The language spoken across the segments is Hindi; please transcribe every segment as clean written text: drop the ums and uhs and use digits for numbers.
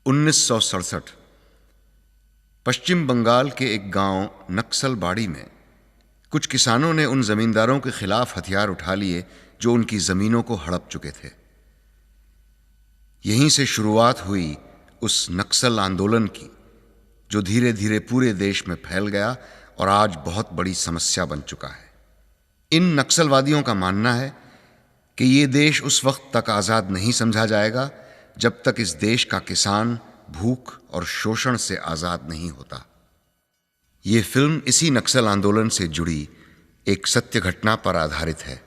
1967 पश्चिम बंगाल के एक गांव नक्सलबाड़ी में कुछ किसानों ने उन जमींदारों के खिलाफ हथियार उठा लिए जो उनकी जमीनों को हड़प चुके थे। यहीं से शुरुआत हुई उस नक्सल आंदोलन की, जो धीरे धीरे पूरे देश में फैल गया और आज बहुत बड़ी समस्या बन चुका है। इन नक्सलवादियों का मानना है कि ये देश उस वक्त तक आजाद नहीं समझा जाएगा जब तक इस देश का किसान भूख और शोषण से आजाद नहीं होता। ये फिल्म इसी नक्सल आंदोलन से जुड़ी एक सत्य घटना पर आधारित है।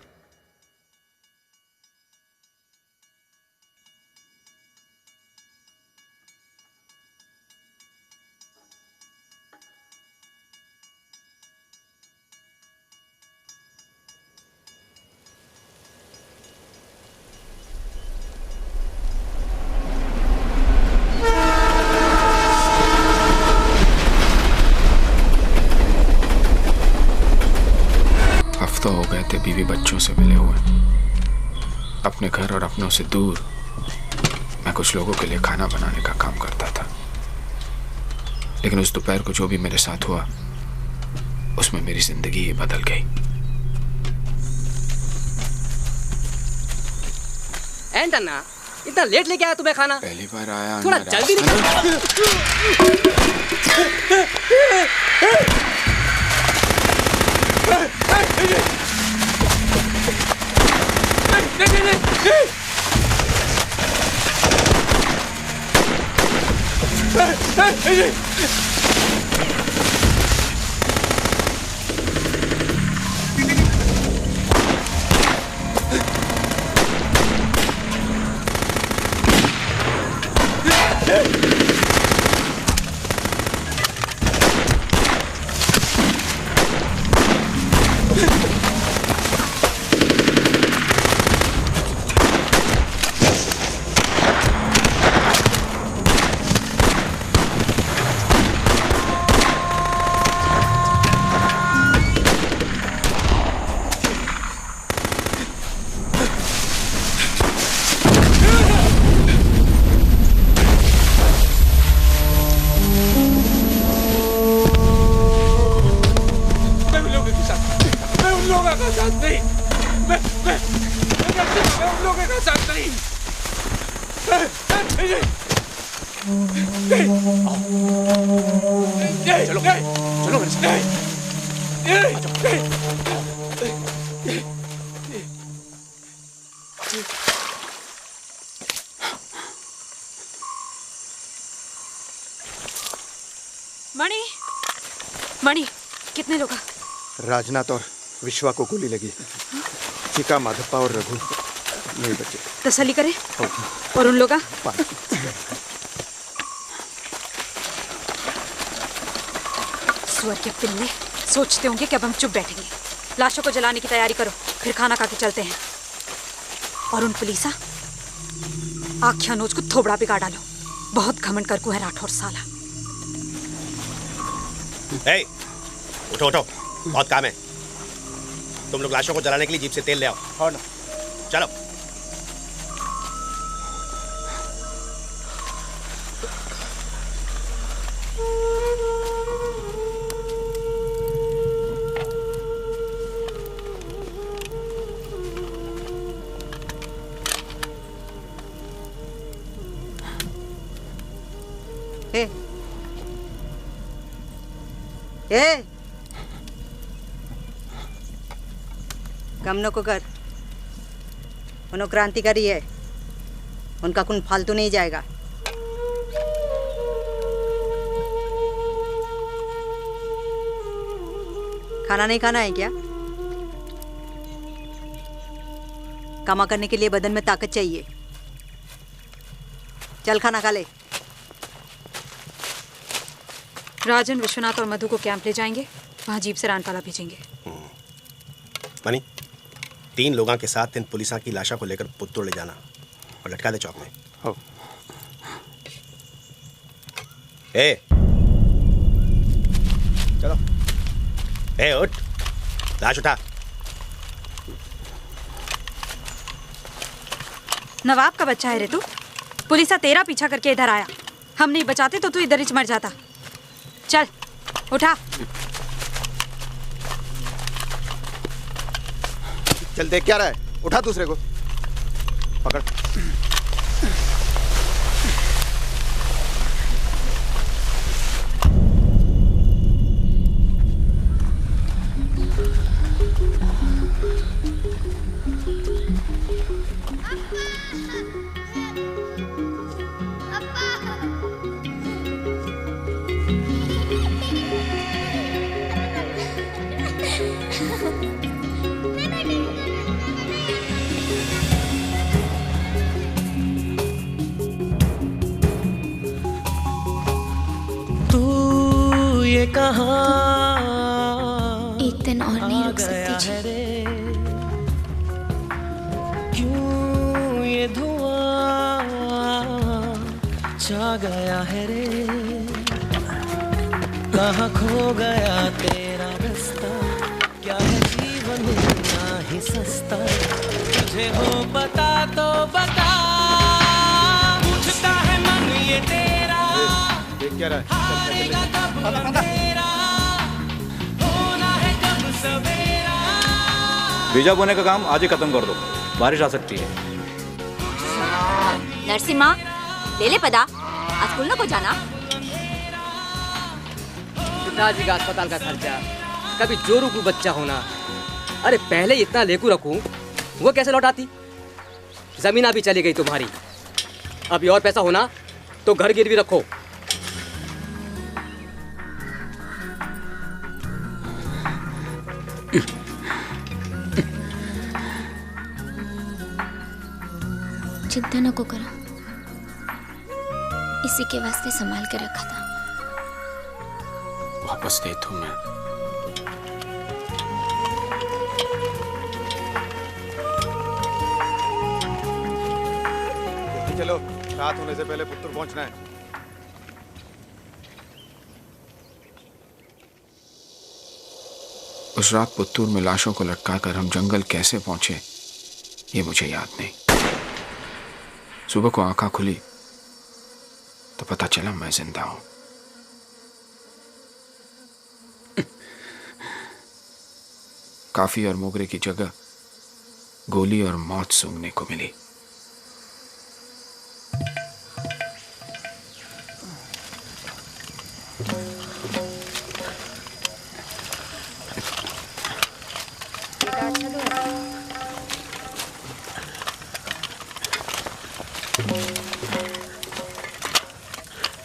हफ्ता हो गए थे बीवी बच्चों से मिले हुए। अपने घर और अपनों से दूर मैं कुछ लोगों के लिए खाना बनाने का काम करता था, लेकिन उस दोपहर को जो भी मेरे साथ हुआ उसमें मेरी जिंदगी ही बदल गई। एंटना, इतना लेट लेके आया तुम्हें खाना? पहली बार आया, थोड़ा जल्दी मणि, मणि, कितने लोग? राजनाथ और विश्वा को गोली लगी। चिका, माधप्पा और रघु नहीं बचे। तसल्ली करे। और उन लोग? स्वर के पिल्ले सोचते होंगे कि अब हम चुप बैठेंगे। लाशों को जलाने की तैयारी करो, फिर खाना खा के चलते हैं। और उन पुलिसा आख्या नोच को थोबड़ा बिगाड़ डालो। बहुत घमंड करकू है राठौर साला। ए, उठो उठो, बहुत काम है। तुम लोग लाशों को जलाने के लिए जीप से तेल ले आओ। हाँ ना, चलो। ए कमनों को कर, उन्होंने क्रांतिकारी है, उनका खून फालतू नहीं जाएगा। खाना नहीं खाना है क्या? कामा करने के लिए बदन में ताकत चाहिए। चल खाना खा ले। राजन, विश्वनाथ और मधु को कैंप ले जाएंगे, वहाँ जीप से रानपाला भेजेंगे। मनी, 3 लोगों के साथ इन पुलिसा की लाशा को लेकर पुत्तौड़ ले जाना और लटका दे चौक में। हो। ए, चलो। ए, उठ, लाश उठा। नवाब का बच्चा है रे तू। पुलिस तेरा पीछा करके इधर आया। हम नहीं बचाते तो तू इधर ही मर जाता। चल उठा। चल देख क्या रहा है, उठा दूसरे को, पकड़। एक दिन और नहीं रुक सकती जी। क्यों ये धुआं छा गया है रे, कहाँ खो गया तेरा रास्ता, क्या है जीवन इतना ही सस्ता, तुझे हो पता तो बता, पूछता है मन ये तेरा, देख क्या रहा है, वीजा बोने का काम आज ही खत्म कर दो, बारिश आ सकती है। नरसिम्हा ले ले पदा, आज खुलना को जाना। पिताजी का अस्पताल का खर्चा, कभी जोरू को बच्चा होना, अरे पहले इतना लेकू रखूं, वो कैसे लौटाती? जमीन अभी चली गई तुम्हारी, अभी और पैसा होना तो घर गिरवी रखो। चिंता न को करो, इसी के वास्ते संभाल के रखा था। वापस दे तू मैं। चलो, रात होने से पहले पुत्तूर पहुंचना है। उस रात पुत्तूर में लाशों को लटकाकर हम जंगल कैसे पहुंचे ये मुझे याद नहीं। सुबह को आंखें खुली तो पता चला मैं जिंदा हूं। काफी और मोगरे की जगह गोली और मौत सूंघने को मिली।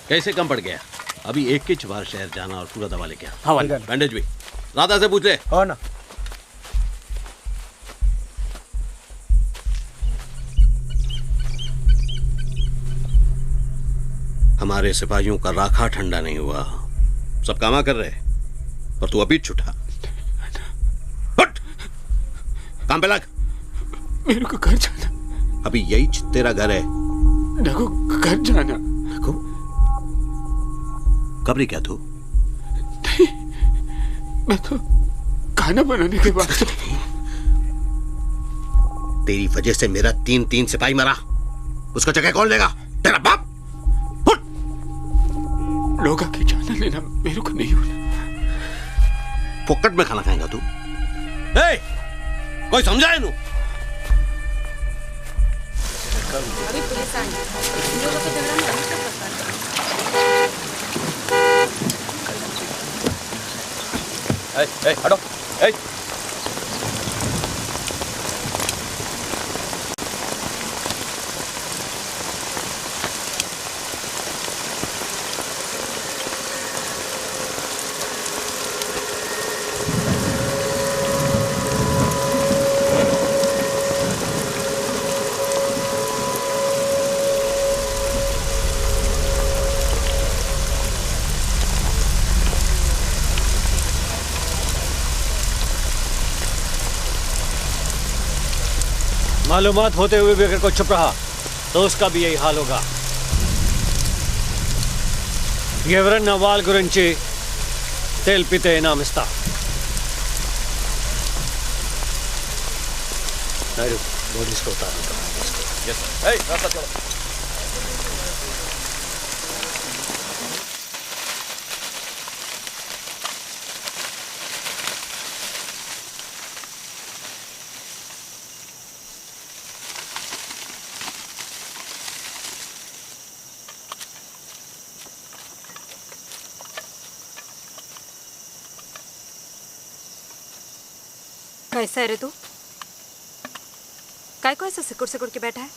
कैसे कम पड़ गया? अभी एक के बार शहर जाना और पूरा दवा लेके आ। हाँ बैंडेज भी राधा से पूछ ले। हाँ ना। हमारे सिपाहियों का राखा ठंडा नहीं हुआ, सब कामा कर रहे और तू अभी छुटा। हट, काम पे लग। मेरे को घर जाना। अभी यही तेरा घर है। देखो घर जाना। देखो कबरी क्या तू? नहीं, मैं तो खाना बनाने के बाद। तेरी वजह से मेरा 3 सिपाही मरा, उसका जगह कौन लेगा? तेरा बाप। लोग आके जाना लेना मेरे को नहीं होना। फोकट में खाना खाएगा तू? ए, कोई समझाए नू? अभी पुलिस आई, इन लोगों को झगड़ा में अभी तक पता ए, हटो। ए, मालूमात होते हुए भी अगर कोई चुप रहा तो उसका भी यही हाल होगा। ఎవరన్నా వాళ్ళ గురించి తెలిపితే నామిస్తా. నాయుడు బోర్డు తీసుకొస్తాను. రాస్తా చలో. कैसा है रे तू? काय को ऐसा सिकुड़ सिकुड़ के बैठा है?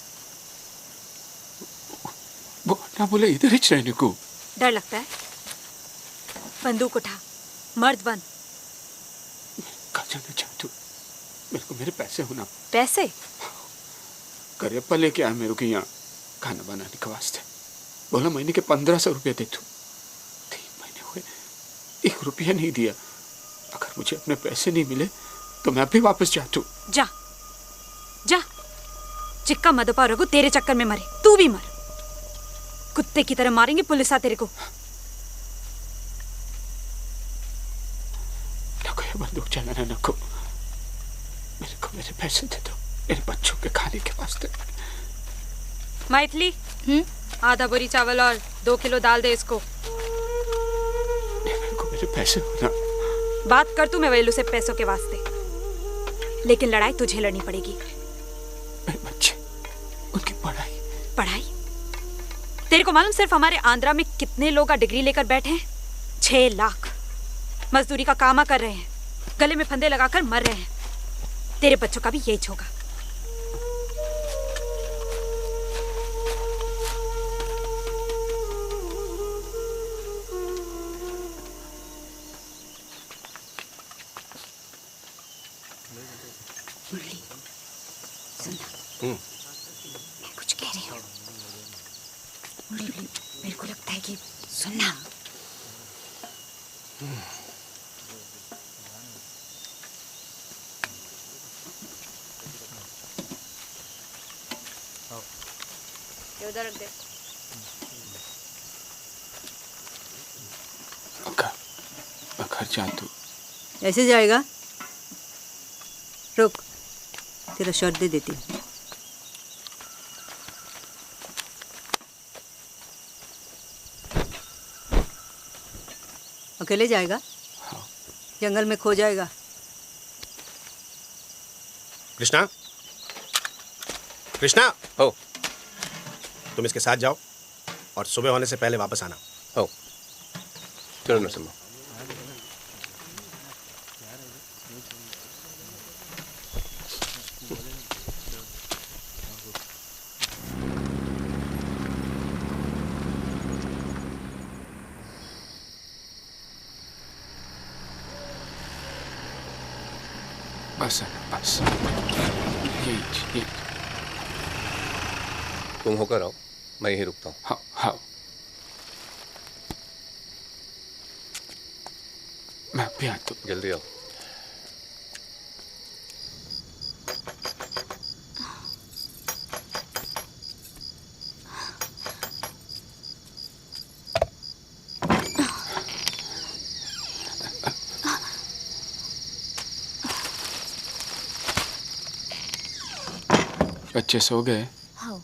वो ना बोले इधर ही रहने को। डर लगता है? बंदूक उठा, मर्द बन। कहाँ जाना चाहती? मेरे को मेरे पैसे होना। पैसे? करियप्पा लेके आया मेरे को यहाँ खाना बनाने के वास्ते। बोला महीने के 1500 रुपये दे तू। 3 महीने हुए 1 रुपया नहीं दिया। अगर मुझे अपने पैसे नहीं मिले तो मैं अभी वापस जाता हूँ। जा जा, चिक्का मधुपा और रघु तेरे चक्कर में मरे, तू भी मर। कुत्ते की तरह मारेंगे पुलिस आ तेरे को। नको ये बंदूक चलाना नको। मेरे को मेरे पैसे दे दो, मेरे बच्चों के खाने के वास्ते। मैथिली, आधा बोरी चावल और 2 किलो दाल दे इसको। मेरे को मेरे पैसे होना। बात कर तू मैं वेलू से पैसों के वास्ते, लेकिन लड़ाई तुझे लड़नी पड़ेगी। मेरे बच्चे, उनकी पढ़ाई। पढ़ाई? तेरे को मालूम सिर्फ हमारे आंध्रा में कितने लोग डिग्री लेकर बैठे हैं? 6 लाख। मजदूरी का कामा कर रहे हैं, गले में फंदे लगाकर मर रहे हैं। तेरे बच्चों का भी यही होगा। मुरली, सुनना, मैं कुछ कह रही हूँ। मुरली, मेरे को लगता है कि सुनना। ये उधर रख दे। मैं घर जाता हूँ। ऐसे जाएगा? रुक, तेरा शर्ट दे देती हूँ। अकेले जाएगा? हाँ। जंगल में खो जाएगा? कृष्णा, कृष्णा, हो, तुम इसके साथ जाओ और सुबह होने से पहले वापस आना। हो, चलो नरसिम्हा। बस बस, ये तुम होकर आओ, मैं यहीं रुकता हूँ। हाँ हाँ, मैं अभी आता हूँ। जल्दी आओ। बच्चे सो गए? हाँ।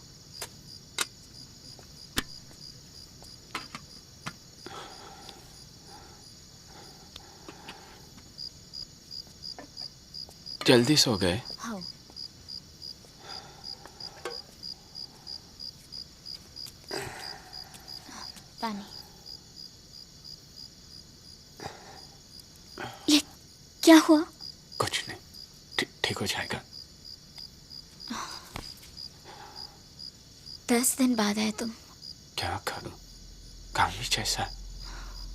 जल्दी सो गए? हाँ। पानी। ये क्या हुआ? कुछ नहीं, ठीक हो जाएगा। 10 दिन बाद आए तुम। क्या करूं, काम ही जैसा।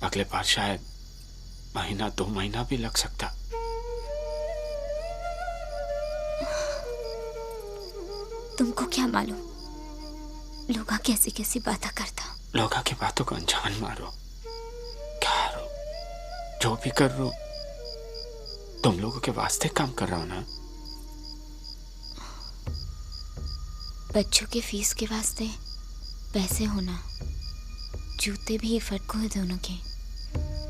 अगले बार शायद महीना 2 महीना भी लग सकता। तुमको क्या मालूम लोगा कैसी कैसी बातें करता। लोगा की बातों को अनजान मारो, क्या रो, जो भी कर रो, तुम लोगों के वास्ते काम कर रहा हूं ना। बच्चों के फीस के वास्ते पैसे होना, जूते भी फटको है दोनों के।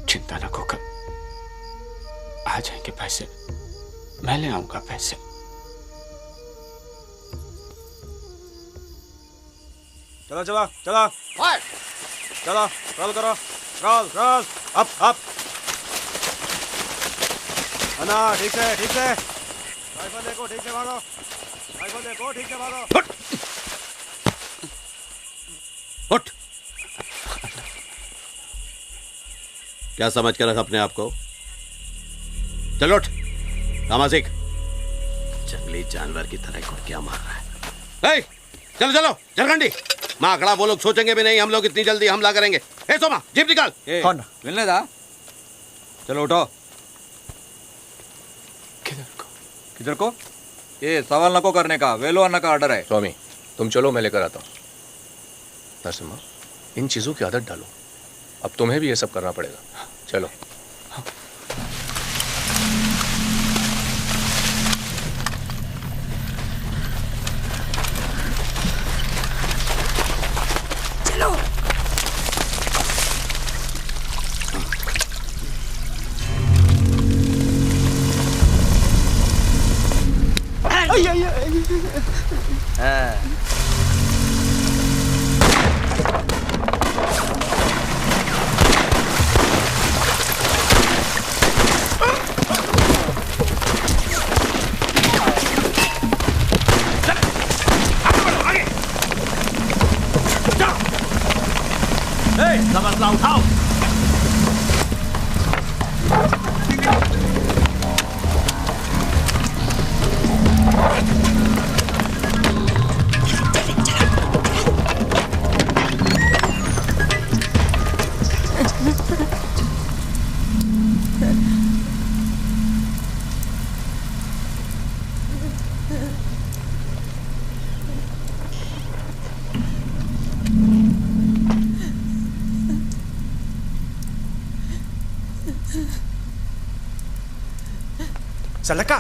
चिंता न कर, आ जाएंगे पैसे, मैं ले आऊंगा पैसे। चलो चलो चलो चलो, रोल करो, रोल रोल, अप अन्ना, ठीक से राइफल देखो, ठीक से भागो, राइफल देखो, ठीक से भागो। उठ। क्या समझ कर रखा अपने आप को? चलो उठ, कामा सीख। जंगली जानवर की तरह कुर्कियां मार रहा है। चलो चलो झारखंडी, माकड़ा वो लोग सोचेंगे भी नहीं हम लोग इतनी जल्दी हमला करेंगे। ए सोमा जीप निकाल। कौन मिलने दा। चलो उठो। किधर को? ये सवाल नको करने का, वेलो आना का ऑर्डर है। स्वामी तुम चलो, मैं लेकर आता हूँ। नरसिम्हा, इन चीजों की आदत डालो, अब तुम्हें भी ये सब करना पड़ेगा। चलो। समझला उठाओ। सलका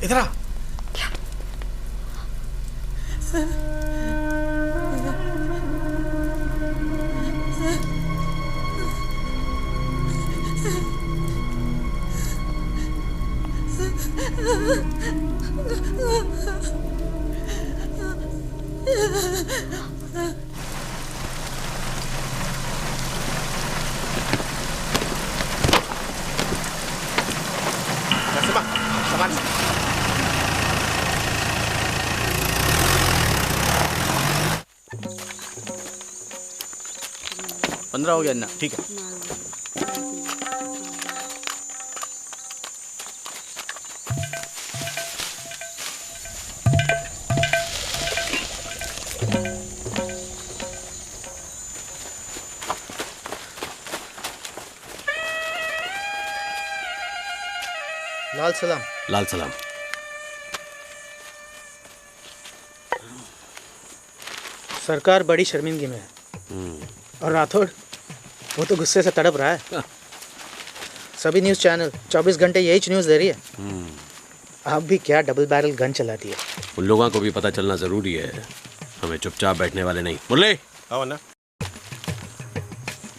इधर आ। क्या? सामान 15 हो गया ना। ठीक है। लाल सलाम। लाल सलाम। सरकार बड़ी शर्मिंदगी में है और राठौड़ वो तो गुस्से से तड़प रहा है। सभी न्यूज़ चैनल 24 घंटे यही न्यूज़ दे रही है। आप भी क्या डबल बैरल गन चला दिए। उन लोगों को भी पता चलना जरूरी है, हमें चुपचाप बैठने वाले नहीं। मुरली आओ ना।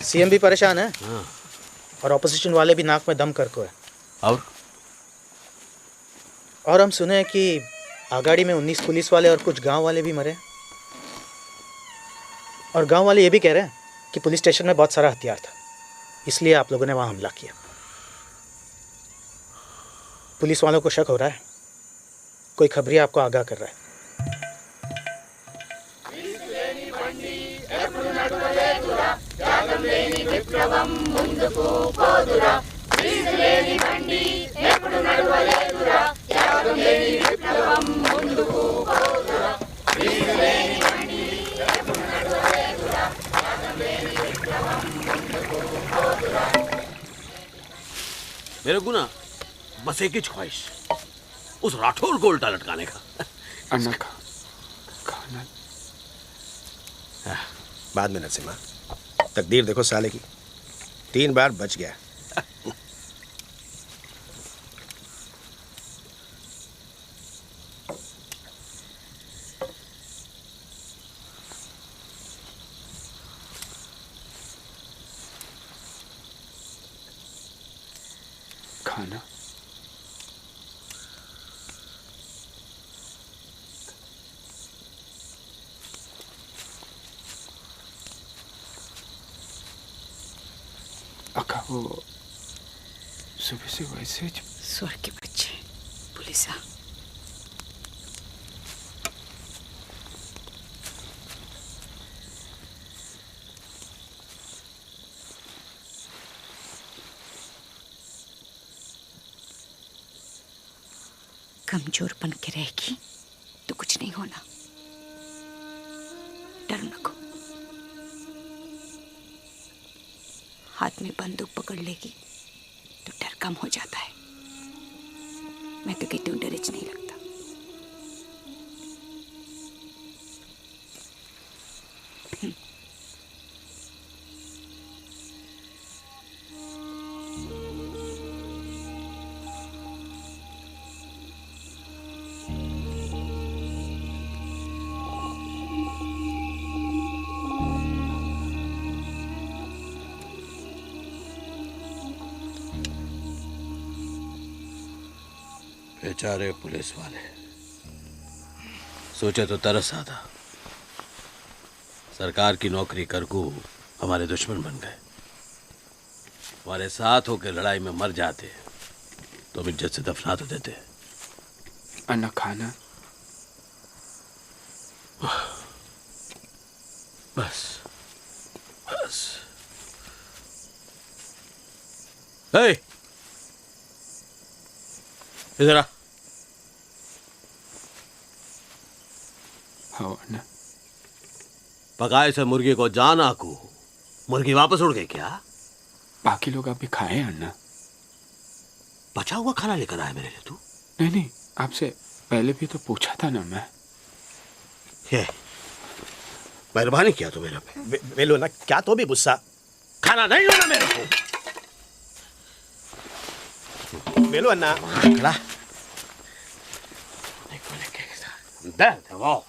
सीएम भी परेशान है और ऑपोजिशन वाले भी नाक में दम करको है। और हम सुने हैं कि आगाड़ी में 19 पुलिस वाले और कुछ गांव वाले भी मरे। और गांव वाले ये भी कह रहे हैं कि पुलिस स्टेशन में बहुत सारा हथियार था, इसलिए आप लोगों ने वहां हमला किया। पुलिस वालों को शक हो रहा है, कोई खबरी आपको आगाह कर रहा है। मेरे को ना बस एक ही ख्वाहिश, उस राठौड़ को उल्टा लटकाने का। अन्ना का खाना बाद में नरसिम्हा, तकदीर देखो साले की, 3 बार बच गया। खाना अक्का वो सुबह से वैसे स्वर्ग के बच्चे पुलिसा। कमजोर बन के रहेगी तो कुछ नहीं होना। डर नको। हाथ में बंदूक पकड़ लेगी तो डर कम हो जाता है। मैं तो कहती हूँ डर नहीं लगता। बेचारे पुलिस वाले, सोचे तो तरस आता। सरकार की नौकरी करके हमारे दुश्मन बन गए। हमारे साथ होकर लड़ाई में मर जाते तो इज्जत से दफना तो देते। अन्ना खाना बस बस। हे, इधर आ। हाँ अन्ना। पकाए से मुर्गी को जान आकू, मुर्गी वापस उड़ गई क्या? बाकी लोग अभी खाए अन्ना। बचा हुआ खाना लेकर आया मेरे लिए तू? नहीं, आपसे पहले भी तो पूछा था ना मैं। ये मेहरबानी किया तो मेरे पे। वेलू ना, क्या तो भी गुस्सा। खाना नहीं होना मेरे को। वेलू अन्ना, खड़ा दर्द है वो।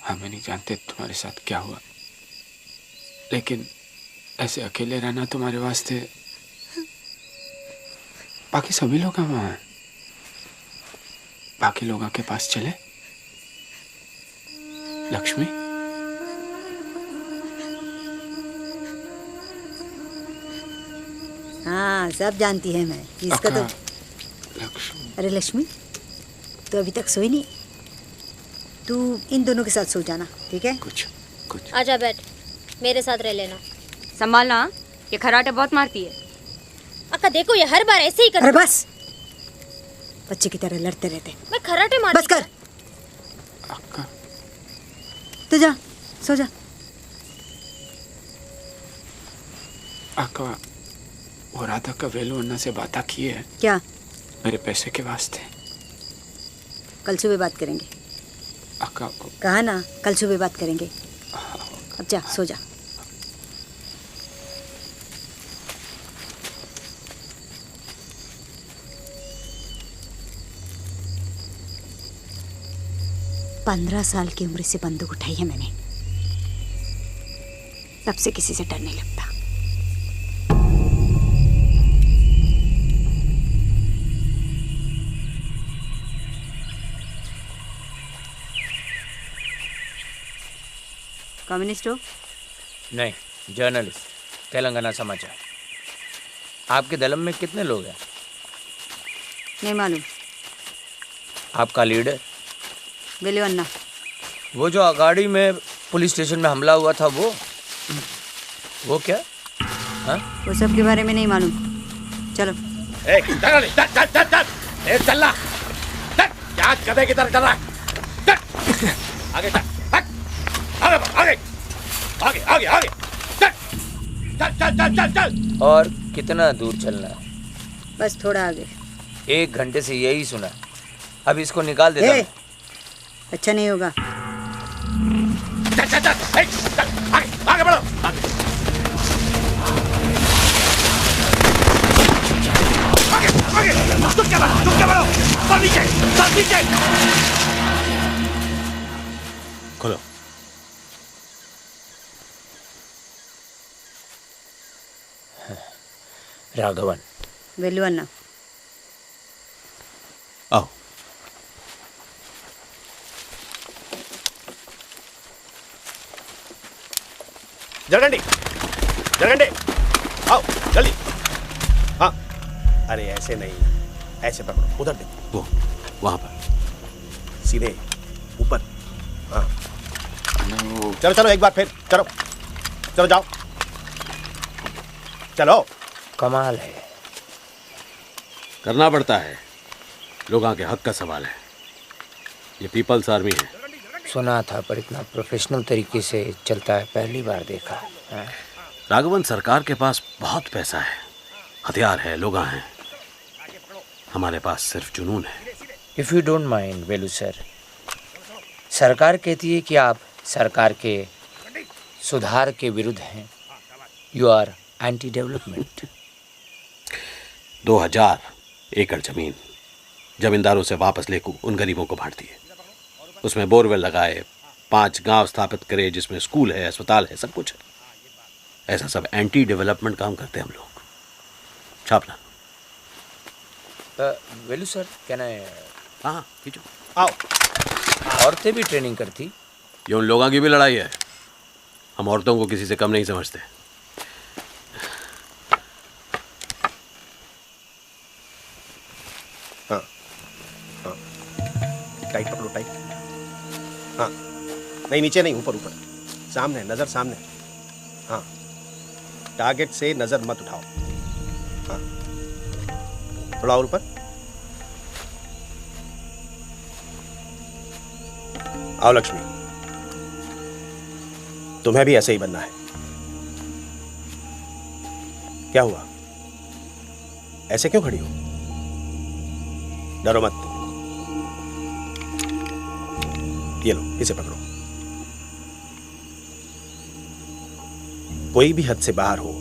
हमें नहीं जानते तुम्हारे साथ क्या हुआ, लेकिन ऐसे अकेले रहना तुम्हारे वास्ते। बाकी सभी लोग वहां हैं। बाकी लोगों के पास चले। लक्ष्मी, हाँ सब जानती है मैं इसका तो। लक्ष्मी। अरे लक्ष्मी, तो अभी तक सोई नहीं? तू इन दोनों के साथ सो जाना, ठीक है? कुछ आजा बैठ, मेरे साथ रह लेना। संभालना, ये खराटे बहुत मारती है। अक्का देखो, ये हर बार ऐसे ही करती। अरे बस, बच्चे की तरह लड़ते रहते। मैं खराटे मारती। बस कर। तो जा, सो जा। अक्का, वो राधा का वेलू अन्ना से बात की है। क्या? मेरे पैसे के वास्ते। कल सुबह बात करेंगे। अक्का, कहा ना, कल सुबह बात करेंगे। अब जा, सो जा। पंद्रह साल की उम्र से बंदूक उठाई है मैंने, तब से किसी से डर नहीं लगता। कम्युनिस्ट हो? नहीं, जर्नलिस्ट, तेलंगाना समाचार। आपके दलम में कितने लोग हैं? नहीं मालूम। आपका लीडर? वेलू अन्ना। वो जो अगाड़ी में पुलिस स्टेशन में हमला हुआ था, वो क्या? हाँ? वो सब के बारे में नहीं मालूम। चलो। चल क्या गधे की तरह चल रहा है? आगे चल, आगे आगे आगे आगे चल चल चल चल चल। और कितना दूर चलना है? बस थोड़ा आगे। 1 घंटे से यही सुना। अब इसको निकाल देता हूं। अच्छा नहीं होगा। चल चल चल, चल आगे आगे बढ़ो। आगे आगे, चुप क्या बढ़ो, चुप क्या बढ़ो। सर नीचे, सर नीचे। खोलो। राघवन। वेलू अन्ना। आओ। जरगंडी, जरगंडी, आओ जल्दी। हाँ, अरे ऐसे नहीं, ऐसे पकड़ो, उधर देखो। वो वहां पर सीधे ऊपर। हाँ चलो चलो एक बार फिर, चलो चलो जाओ, चलो। कमाल है। करना पड़ता है, लोगों के हक का सवाल है। ये पीपल्स आर्मी है। सुना था पर इतना प्रोफेशनल तरीके से चलता है पहली बार देखा। राघवन, सरकार के पास बहुत पैसा है, हथियार है, लोग हैं। हमारे पास सिर्फ जुनून है। If you don't mind Velu sir, सरकार कहती है कि आप सरकार के सुधार के विरुद्ध हैं। You are anti development. 2000 एकड़ जमीन जमींदारों से वापस लेकर उन गरीबों को बांट दिए। उसमें बोरवेल लगाए, 5 गांव स्थापित करे जिसमें स्कूल है, अस्पताल है, सब कुछ है। ऐसा सब एंटी डेवलपमेंट काम करते हैं हम लोग। छापना। वेलू सर क्या ना? हाँ खींचो, आओ। औरतें भी ट्रेनिंग करती? ये उन लोगों की भी लड़ाई है। हम औरतों को किसी से कम नहीं समझते। हाँ हाँ, टाइट पकड़ो, टाइट। हाँ नहीं, नीचे नहीं, ऊपर ऊपर, सामने, नजर सामने। हाँ, टारगेट से नजर मत उठाओ। हाँ थोड़ा और ऊपर। आओ लक्ष्मी, तुम्हें भी ऐसे ही बनना है। क्या हुआ, ऐसे क्यों खड़ी हो? डरो मत। ये लो, इसे पकड़ो। कोई भी हद से बाहर हो,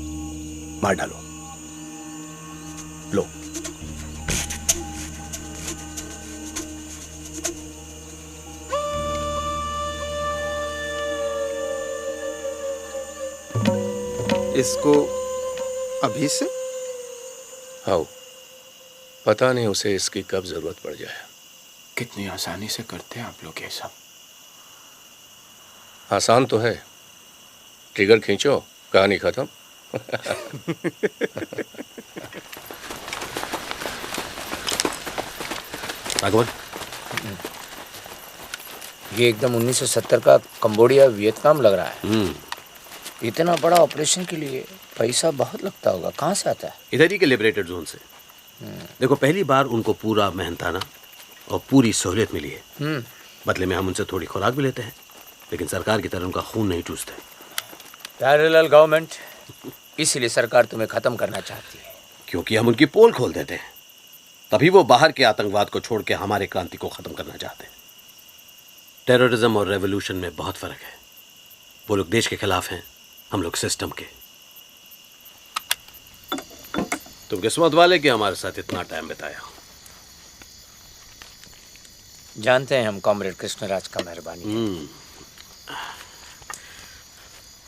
मार डालो। लो। इसको अभी से? हाँ, पता नहीं उसे इसकी कब जरूरत पड़ जाए। कितनी आसानी से करते हैं आप लोग ये सब। आसान तो है, ट्रिगर खींचो, कहानी खत्म। राघवन, ये एकदम 1970 का कंबोडिया वियतनाम लग रहा है। इतना बड़ा ऑपरेशन के लिए पैसा बहुत लगता होगा, कहाँ से आता है? इधर ही के लिबरेटेड जोन से। देखो, पहली बार उनको पूरा मेहनताना और पूरी सहूलियत मिली है। बदले में हम उनसे थोड़ी खुराक भी लेते हैं, लेकिन सरकार की तरह उनका खून नहीं चूसते। पैरेलल गवर्नमेंट, इसीलिए सरकार तुम्हें खत्म करना चाहती है। क्योंकि हम उनकी पोल खोल देते हैं, तभी वो बाहर के आतंकवाद को छोड़ के हमारे क्रांति को खत्म करना चाहते हैं। टेररिज्म और रेवोल्यूशन में बहुत फर्क है। वो लोग देश के खिलाफ हैं, हम लोग सिस्टम के। तुम किस्मत वाले कि हमारे साथ इतना टाइम बिताया। जानते हैं हम कॉमरेड कृष्णराज का मेहरबानी।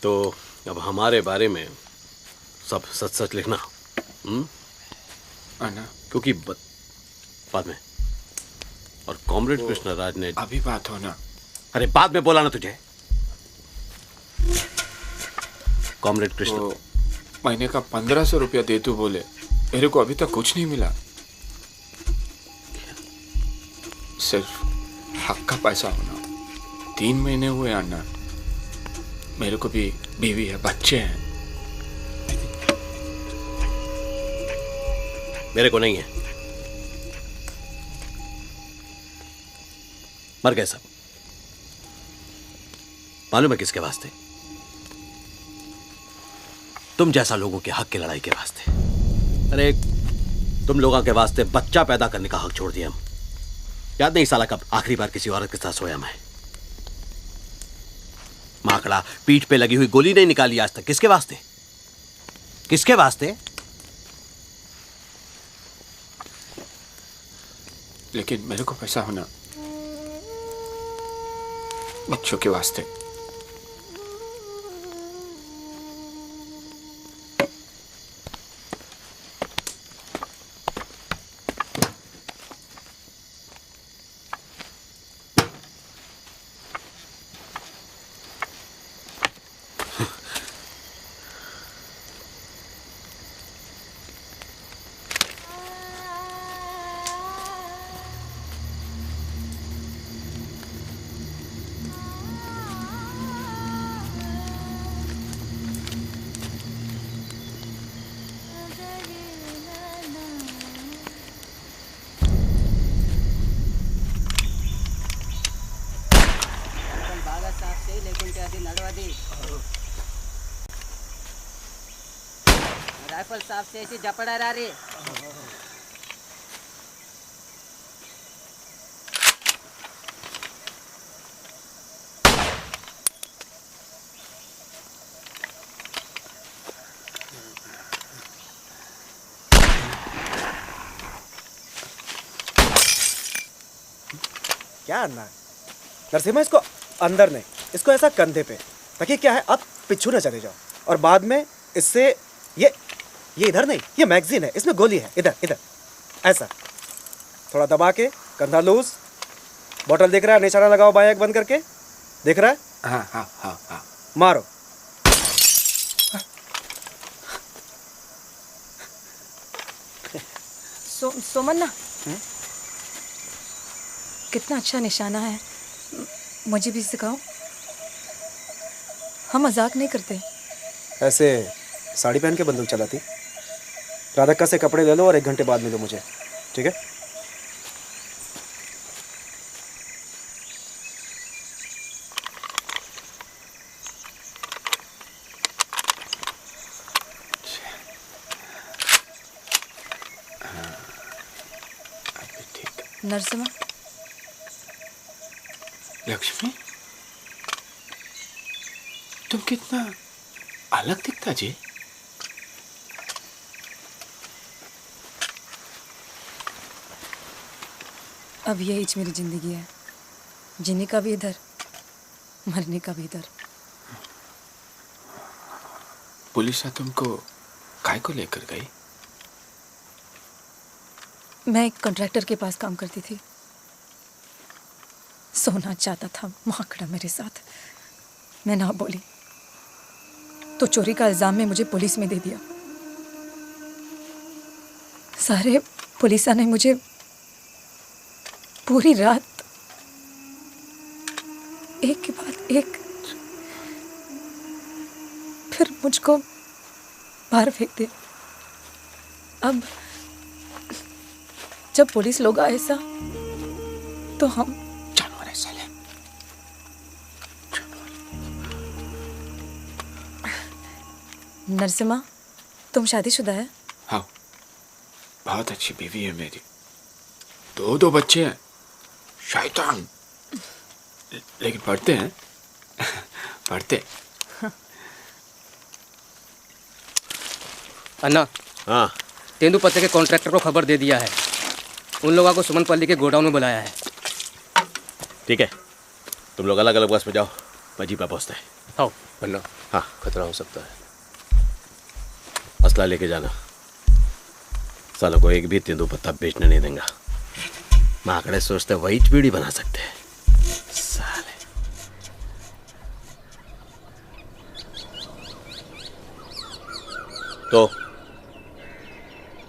तो अब हमारे बारे में सब सच सच लिखना। आना, क्योंकि बाद में। और कॉमरेड कृष्णराज ने अभी बात होना। अरे बाद में बोला ना तुझे। कॉमरेड कृष्ण महीने का 1500 रुपया दे तू बोले, मेरे को अभी तक कुछ नहीं मिला। सिर्फ हक का पैसा होना। 3 महीने हुए अन्ना, मेरे को भी बीवी है, बच्चे हैं। मेरे को नहीं है। मर गए सब। मालूम है किसके वास्ते? तुम जैसा लोगों के हक की लड़ाई के वास्ते। अरे तुम लोगों के वास्ते बच्चा पैदा करने का हक छोड़ दिया हम। याद नहीं साला कब आखिरी बार किसी औरत के साथ सोया मैं? माकड़ा, पीठ पे लगी हुई गोली नहीं निकाली आज तक। किसके वास्ते? किसके वास्ते? लेकिन मेरे को पैसा होना बच्चों के वास्ते। राइफल साफ से ऐसी जपड़ा रहा रे। क्या अन्ना है नरसिम्हा, इसको अंदर नहीं, इसको ऐसा कंधे पे, ताकि क्या है आप पिछू न चले जाओ। और बाद में इससे ये इधर नहीं, ये मैगजीन है, इसमें गोली है, इधर इधर ऐसा थोड़ा दबा के, कंधा लूज, बोतल दिख रहा है, निशाना लगाओ बाएं आंख बंद करके, दिख रहा है? हाँ हाँ हाँ हाँ। मारो। सोमन्ना, कितना अच्छा निशाना है, मुझे भी सिखाओ। हम मजाक नहीं करते। ऐसे साड़ी पहन के बंदूक चलाती? राधिका से कपड़े ले लो और 1 घंटे बाद मिलो मुझे, ठीक है? नरसिम्हा। लक्ष्मी, तुम कितना अलग दिखता जी। अब यही मेरी जिंदगी है, जीने का भी इधर, मरने का भी इधर। पुलिस तुमको काय को लेकर गई? मैं एक कॉन्ट्रैक्टर के पास काम करती थी। सोना चाहता था माकड़ा मेरे साथ। मैं ना बोली तो चोरी का इल्जाम में मुझे पुलिस में दे दिया। सारे पुलिसा ने मुझे पूरी रात एक के बाद एक, फिर मुझको बाहर फेंक दिया। अब जब पुलिस लोग आए ऐसा तो हम जानवर ऐसा ले। नरसिम्हा, तुम शादीशुदा है? हाँ, बहुत अच्छी बीवी है मेरी, 2 बच्चे हैं। शैतान, लेकिन पढ़ते हैं पढ़ते। अन्ना, हाँ, तेंदुपत्ते के कॉन्ट्रैक्टर को खबर दे दिया है, उन लोगों को सुमनपल्ली के गोडाउन में बुलाया है। ठीक है, तुम लोग अलग अलग बस में जाओ, मैं जीपा पहुँचता है। हाँ अन्ना, हाँ, खतरा हो सकता है, असला लेके जाना। सालों को एक भी तेंदुपत्ता बेचने नहीं देंगे। माकड़े सोचते वही बीड़ी बना सकते हैं साले। तो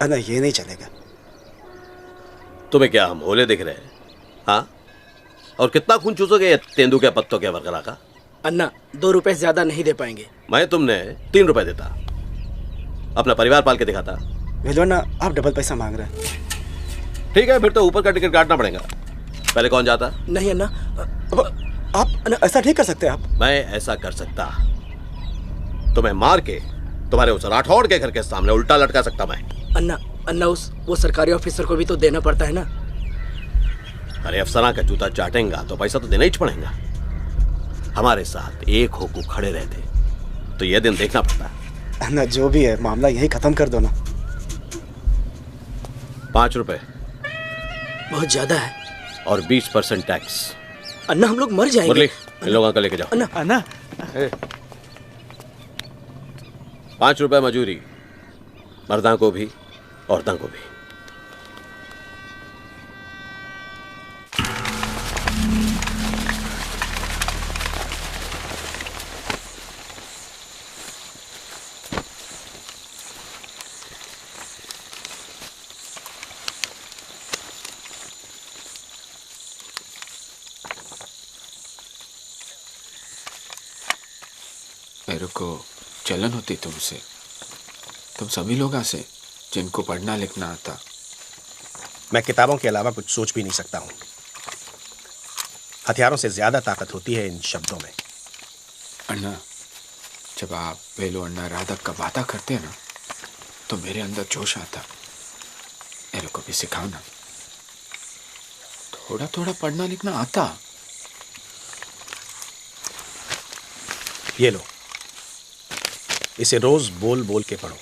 अन्ना, ये नहीं चलेगा। तुम्हें क्या हम होले दिख रहे हैं? हाँ, और कितना खून चूसोगे तेंदू के पत्तों के वरकरा का? अन्ना, 2 रुपए ज्यादा नहीं दे पाएंगे। मैं तुमने 3 रुपए देता, अपना परिवार पाल के दिखाता। भेजवाना, आप डबल पैसा मांग रहे हैं। ठीक है, फिर तो ऊपर का टिकट काटना पड़ेगा। पहले कौन जाता? नहीं अन्ना, आप अन्ना ऐसा नहीं कर सकते। आप मैं ऐसा कर सकता, तुम्हें मार के तुम्हारे उस राठौड़ के घर के सामने उल्टा लटका सकता मैं। अन्ना, वो सरकारी ऑफिसर को भी तो देना पड़ता है ना। अरे अफसरा का जूता चाटेंगा तो पैसा तो देना ही पड़ेगा। हमारे साथ एक होकर खड़े रहते तो यह दिन देखना पड़ता। अन्ना, जो भी है मामला यही खत्म कर दो ना। 5 रुपए। बहुत ज्यादा है। और 20% टैक्स। अन्ना हम लोग मर जाएंगे। मुरली, इन लोगों को लेके जाओ। अन्ना अन्ना 5 रुपए मजूरी, मर्दां को भी औरतों को भी। मेरे को जलन होती तुमसे, तुम सभी लोगों से जिनको पढ़ना लिखना आता। मैं किताबों के अलावा कुछ सोच भी नहीं सकता हूं। हथियारों से ज्यादा ताकत होती है इन शब्दों में। अन्ना, जब आप वेलू अन्ना राधक का वादा करते हैं ना, तो मेरे अंदर जोश आता। मेरे को भी सिखाओ ना। थोड़ा थोड़ा पढ़ना लिखना आता। ये लो, इसे रोज बोल बोल के पढ़ो।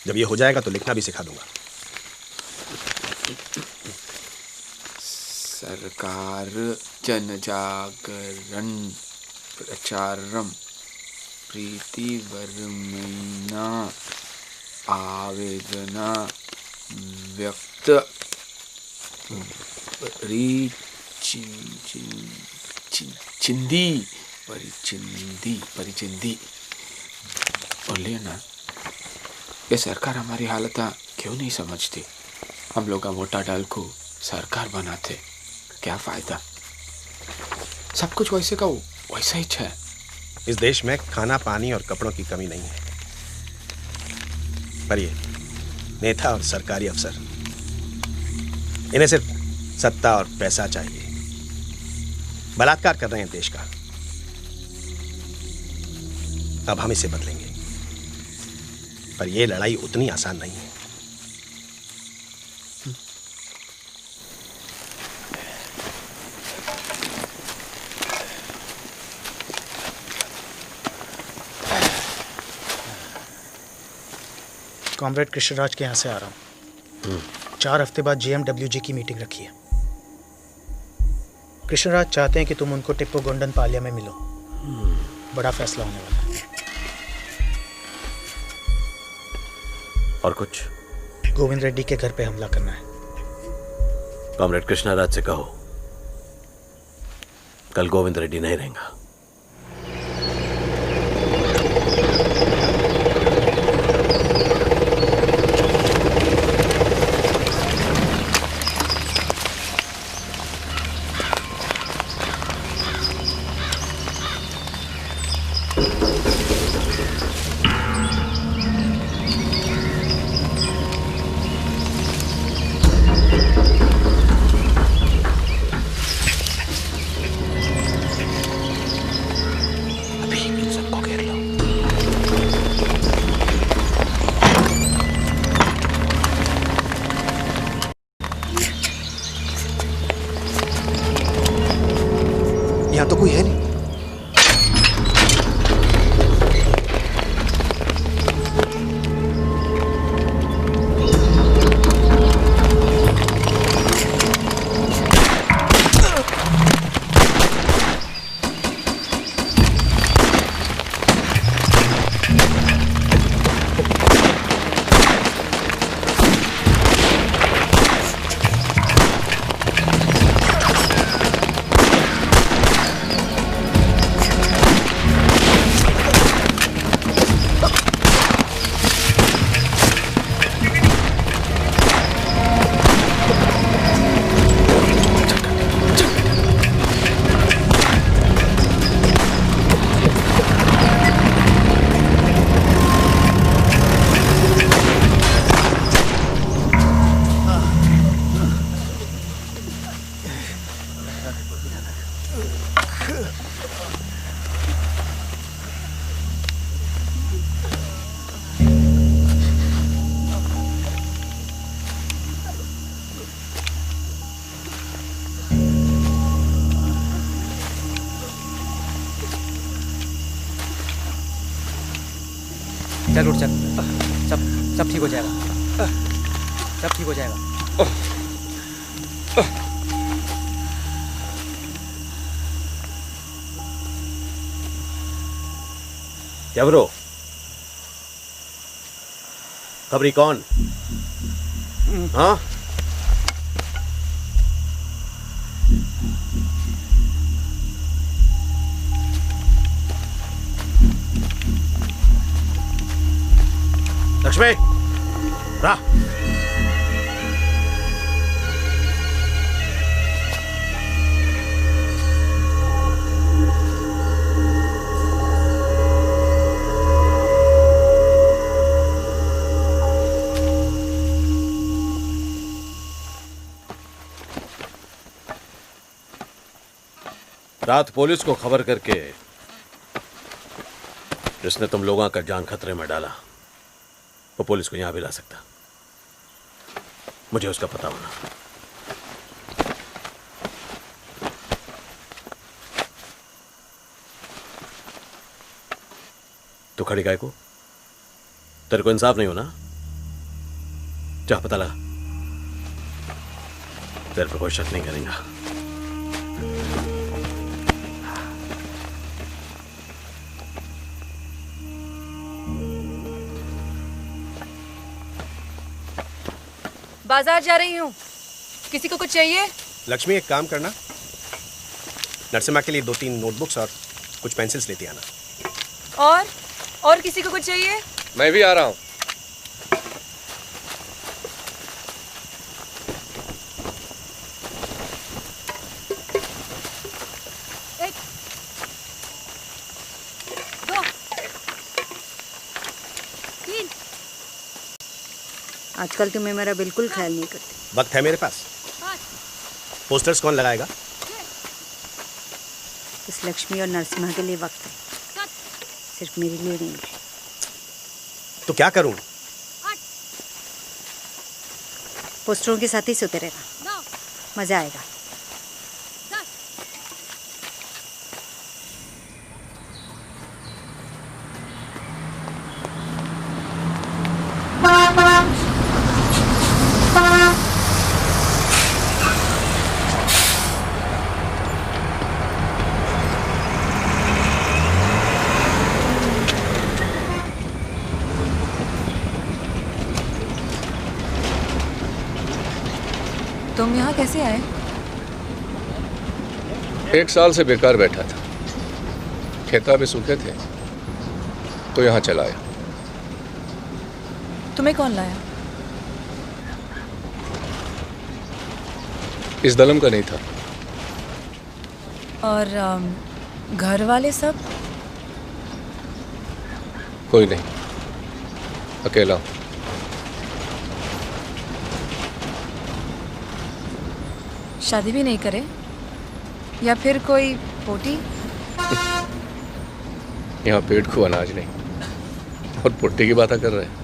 जब ये हो जाएगा तो लिखना भी सिखा दूंगा। सरकार जनजागरण प्रचारम प्रीतिवर्मैना आवेदना व्यक्त चिंदी परिचिंदी बोलिए ना। ये सरकार हमारी हालत क्यों नहीं समझती? हम लोग का मोटा डाल को सरकार बनाते, क्या फायदा? सब कुछ वैसे का वैसा ही है। इस देश में खाना, पानी और कपड़ों की कमी नहीं है, पर ये नेता और सरकारी अफसर, इन्हें सिर्फ सत्ता और पैसा चाहिए। बलात्कार कर रहे हैं देश का। अब हम इसे बदलेंगे, पर यह लड़ाई उतनी आसान नहीं है। कॉमरेड कृष्णराज के यहाँ से आ रहा हूँ। 4 हफ्ते बाद JMWG की मीटिंग रखी है। कृष्णराज चाहते हैं कि तुम उनको टिप्पो गोंडन पालिया में मिलो। बड़ा फैसला होने वाला है। और कुछ? गोविंद रेड्डी के घर पे हमला करना है। कॉमरेड कृष्णराज से कहो कल गोविंद रेड्डी नहीं रहेगा। यहां तो कोई है नहीं। चल उठ चल, सब ठीक हो जाएगा, सब ठीक हो जाएगा। क्या ब्रो? खबरी कौन? हाँ? लक्ष्मी, रा। रात पुलिस को खबर करके जिसने तुम लोगों का जान खतरे में डाला वो पुलिस को यहां भी ला सकता। मुझे उसका पता होना। तो खड़ी काय को? तेरे को इंसाफ नहीं होना? जा पता लगा। तेरे पे कोई शक नहीं करेगा। बाजार जा रही हूँ, किसी को कुछ चाहिए? लक्ष्मी एक काम करना, नरसिम्हा के लिए 2-3 नोटबुक्स और कुछ पेंसिल्स लेती आना। और किसी को कुछ चाहिए? मैं भी आ रहा हूँ। आजकल तुम्हें मेरा बिल्कुल ख्याल नहीं करती। वक्त है मेरे पास। पोस्टर्स कौन लगाएगा? इस लक्ष्मी और नरसिम्हा के लिए वक्त है, सिर्फ मेरे लिए नहीं है। तो क्या करूं? पोस्टरों के साथ ही सोते रहना, मजा आएगा। तुम यहाँ कैसे आए? 1 साल से बेकार बैठा था, खेता भी सूखे थे तो यहाँ चला आया। तुम्हें कौन लाया? इस दलम का नहीं था। और घर वाले सब? कोई नहीं, अकेला हूँ। शादी भी नहीं करे या फिर कोई पोटी? यहाँ पेट को अनाज नहीं और पुट्टी की बातें कर रहे हैं।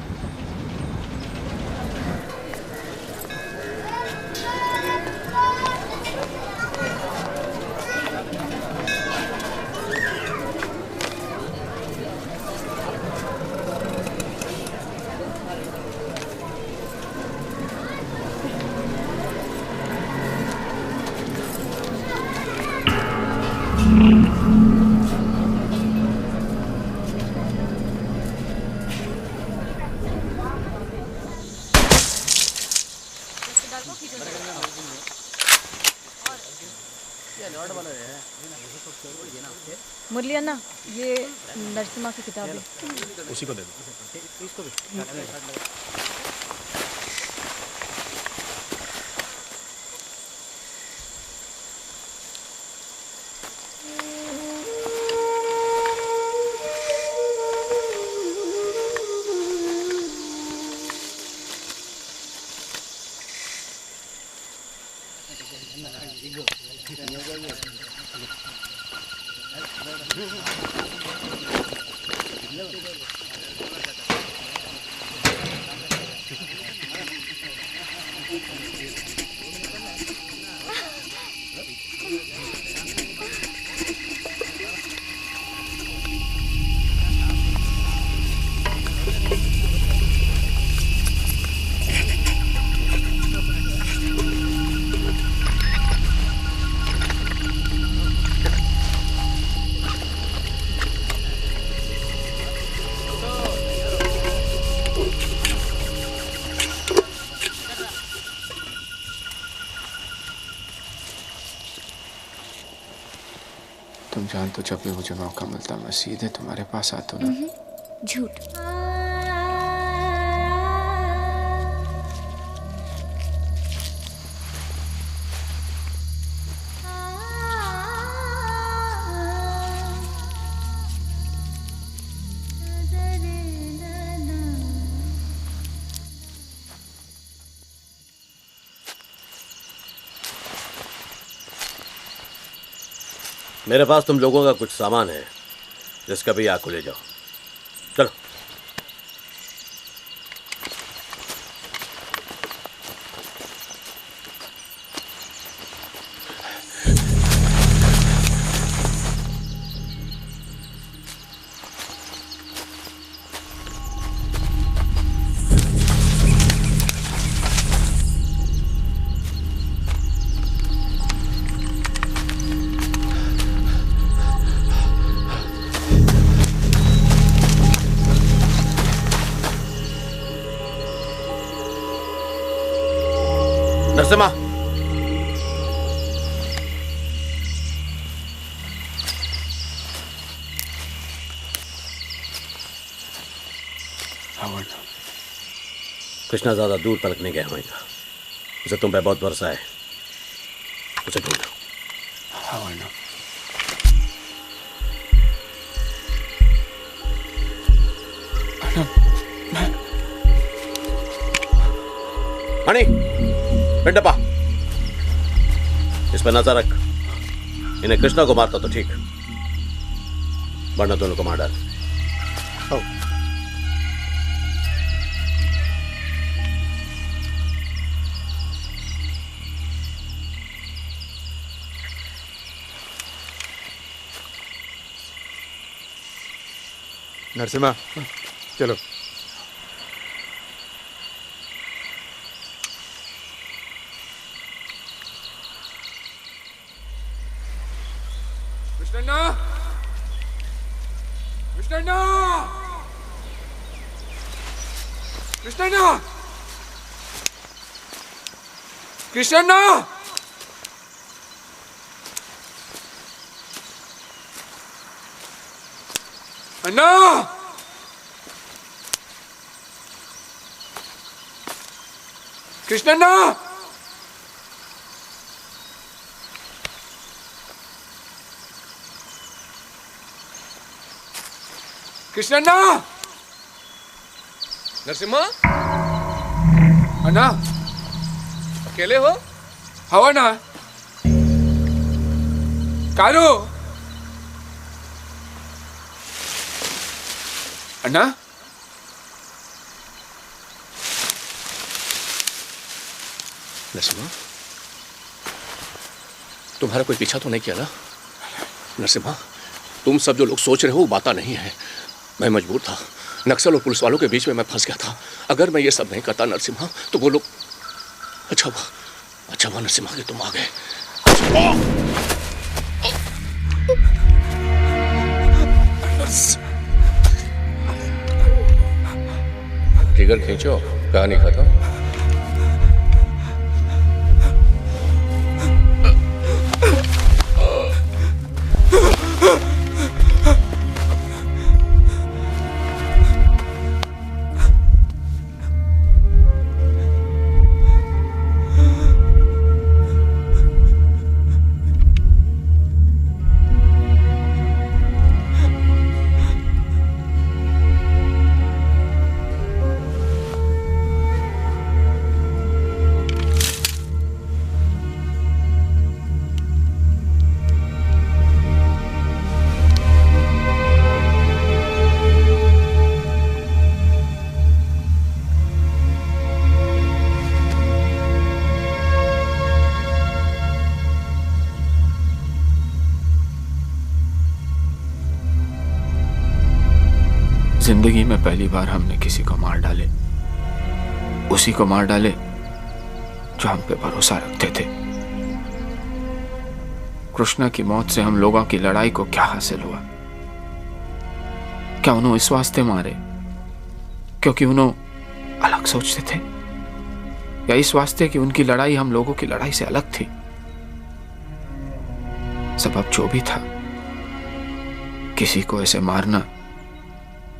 मुरली अन्ना, ये नरसिम्हा की किताब है। उसी को दे दो। इसको भी। तो जब भी मुझे मौका मिलता मैं सीधे तुम्हारे पास आता हूँ ना। झूठ। मेरे पास तुम लोगों का कुछ सामान है जिसका भी आग को ले जाओ। चलो। नरसिम्हा, कृष्णा ज्यादा दूर तक नहीं गया होगा। उसे तुम पे बहुत भरोसा है, उसे ढूंढो। मणि, पिंडप्पा, इस पर नजर रख। इन्हें कृष्णा को मारता तो ठीक, वरना दोनों को मार डाल। नरसिम्हा, चलो। कृष्णा, कृष्णा, कृष्णा, कृष्णा, अन्ना, कृष्णा, कृष्णा, नरसिम्हा, अन्ना, अकेले हो? हवा ना, कारू, अन्ना, नरसिम्हा, तुम्हारा कोई पीछा तो नहीं किया ना? नरसिम्हा, तुम सब जो लोग सोच रहे हो वो बात नहीं है। मैं मजबूर था, नक्सल और पुलिस वालों के बीच में मैं फंस गया था। अगर मैं ये सब नहीं करता नरसिम्हा तो वो लोग। अच्छा हुआ नरसिम्हा कि तुम आ गए। ट्रिगर खींचो, कहानी खत्म। जिंदगी में पहली बार हमने किसी को मार डाले, उसी को मार डाले जो हम पे भरोसा रखते थे। कृष्णा की मौत से हम लोगों की लड़ाई को क्या हासिल हुआ? क्या उन्होंने इस वास्ते मारे क्योंकि उन्होंने अलग सोचते थे, या इस वास्ते कि उनकी लड़ाई हम लोगों की लड़ाई से अलग थी? सबब जो भी था किसी को ऐसे मारना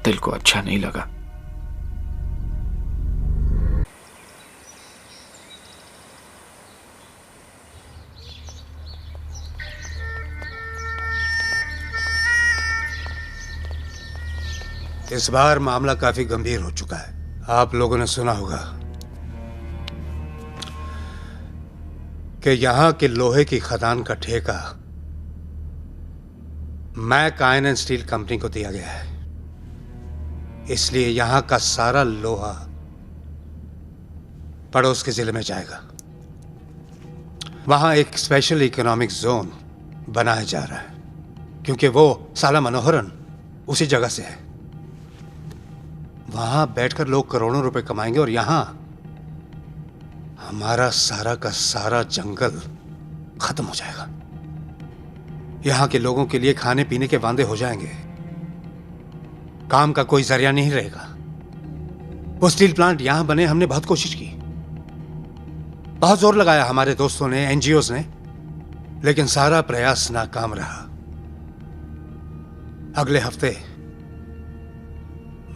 दिल को अच्छा नहीं लगा। इस बार मामला काफी गंभीर हो चुका है। आप लोगों ने सुना होगा कि यहां के लोहे की खदान का ठेका Mac iron and steel company को दिया गया है। इसलिए यहां का सारा लोहा पड़ोस के जिले में जाएगा। वहां एक स्पेशल इकोनॉमिक जोन बनाया जा रहा है, क्योंकि वो साला मनोहरन उसी जगह से है। वहां बैठकर लोग करोड़ों रुपए कमाएंगे और यहां हमारा सारा का सारा जंगल खत्म हो जाएगा। यहां के लोगों के लिए खाने पीने के वांदे हो जाएंगे। काम का कोई जरिया नहीं रहेगा। वो स्टील प्लांट यहां बने, हमने बहुत कोशिश की, बहुत जोर लगाया हमारे दोस्तों ने, एनजीओज ने, लेकिन सारा प्रयास नाकाम रहा। अगले हफ्ते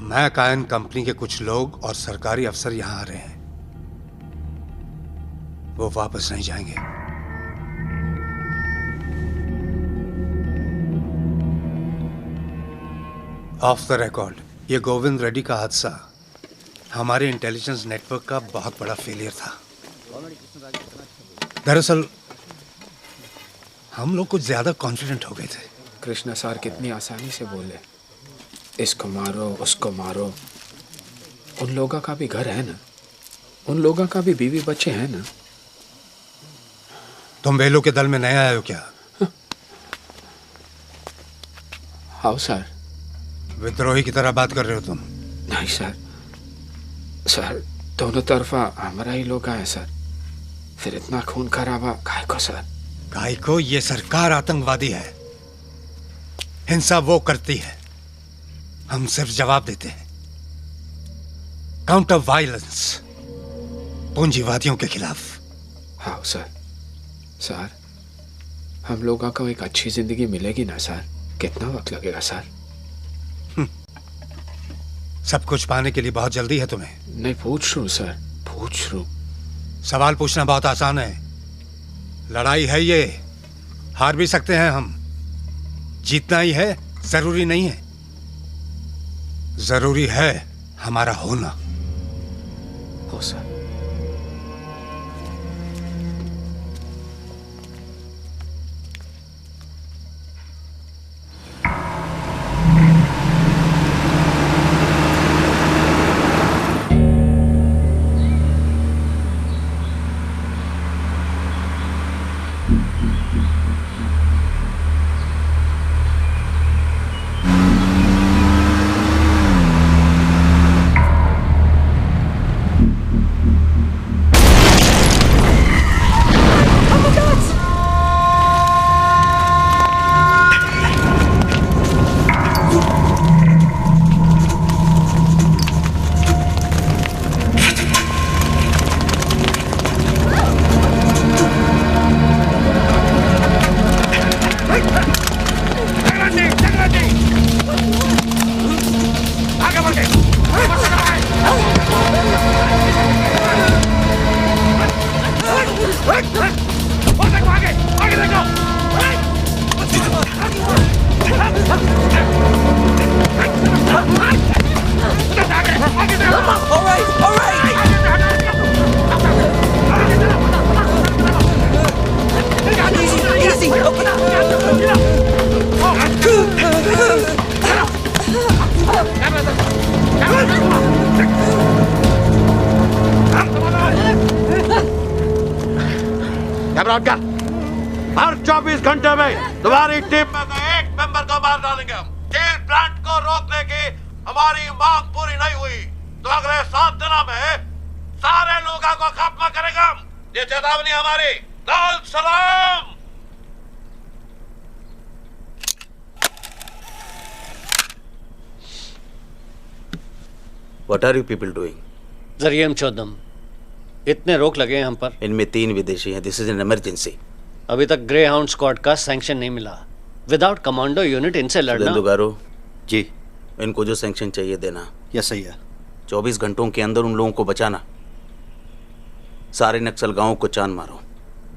मैक आयरन कंपनी के कुछ लोग और सरकारी अफसर यहां आ रहे हैं। वो वापस नहीं जाएंगे। ऑफ द रिकॉर्ड, ये गोविंद रेड्डी का हादसा हमारे इंटेलिजेंस नेटवर्क का बहुत बड़ा फेलियर था। दरअसल हम लोग कुछ ज्यादा कॉन्फिडेंट हो गए थे। कृष्णा सर कितनी आसानी से बोले, इसको मारो उसको मारो। उन लोगों का भी घर है ना, उन लोगों का भी बीवी बच्चे हैं ना। तुम वेलू के दल में नए आए हो क्या? हाँ सर। विद्रोही की तरह बात कर रहे हो तुम? नहीं सर, सर दोनों तरफा हमारा ही लोग आए सर, फिर इतना खून खराबा काय को सर? काय को? ये सरकार आतंकवादी है, हिंसा वो करती है, हम सिर्फ जवाब देते हैं। काउंटर वायलेंस, पूंजीवादियों के खिलाफ। हाँ सर। सर हम लोगों को एक अच्छी जिंदगी मिलेगी ना सर? कितना वक्त लगेगा सर? सब कुछ पाने के लिए बहुत जल्दी है तुम्हें? नहीं, पूछ रहा हूँ सर, पूछ रहा हूँ। सवाल पूछना बहुत आसान है। लड़ाई है ये, हार भी सकते हैं हम, जीतना ही है जरूरी नहीं है। जरूरी है हमारा होना। हो सर। हर 24 घंटे में तुम्हारी टीम में से एक मेंबर को मार डालेंगे हम। स्टील प्लांट को रोकने की हमारी मांग पूरी नहीं हुई तो अगले 7 दिनों में सारे लोगों को खत्म करेंगे हम। ये चेतावनी हमारी। लाल सलाम। What are you people doing? जरियम चौदम, इतने रोक लगे हैं हम पर। इनमें 3 विदेशी हैं। This is an emergency. अभी तक ग्रे हाउंड स्क्वाड का सैंक्शन नहीं मिला। विदाउट कमांडो यूनिट इनसे लड़ना। सुरेंद्र जी, इनको जो सैंक्शन चाहिए देना। यस सही है। 24 घंटों के अंदर उन लोगों को बचाना। सारे नक्सल गांवों को चांद मारो।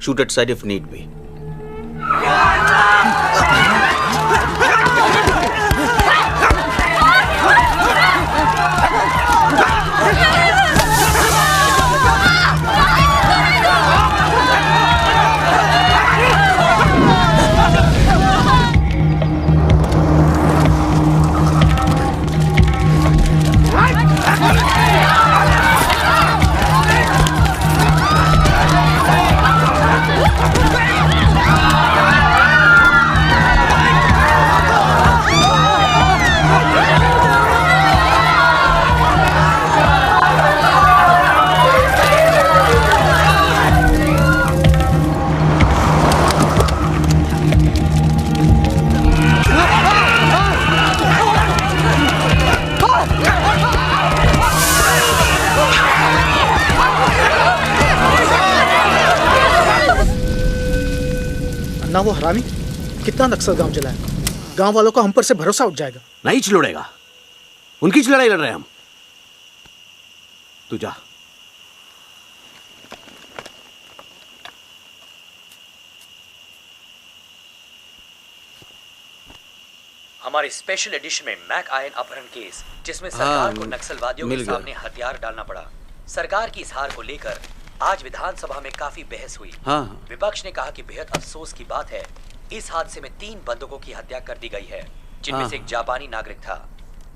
Shoot at side if need be. ना वो हरामी कितना नक्सल गांव चलाएगा। गांव वालों का हम पर से भरोसा उठ जाएगा। नहीं चिल्लाएगा, उनकी लड़ाई लड़ रहे हैं हम। तू जा। हमारे स्पेशल एडिशन में मैक आयन अपहरण केस, जिसमें सरकार को नक्सलवादियों के सामने हथियार डालना पड़ा। सरकार की इस हार को लेकर आज विधानसभा में काफी बहस हुई। विपक्ष ने कहा कि बेहद अफसोस की बात है, इस हादसे में 3 बंदूकों की हत्या कर दी गई है, जिनमें से एक जापानी नागरिक था।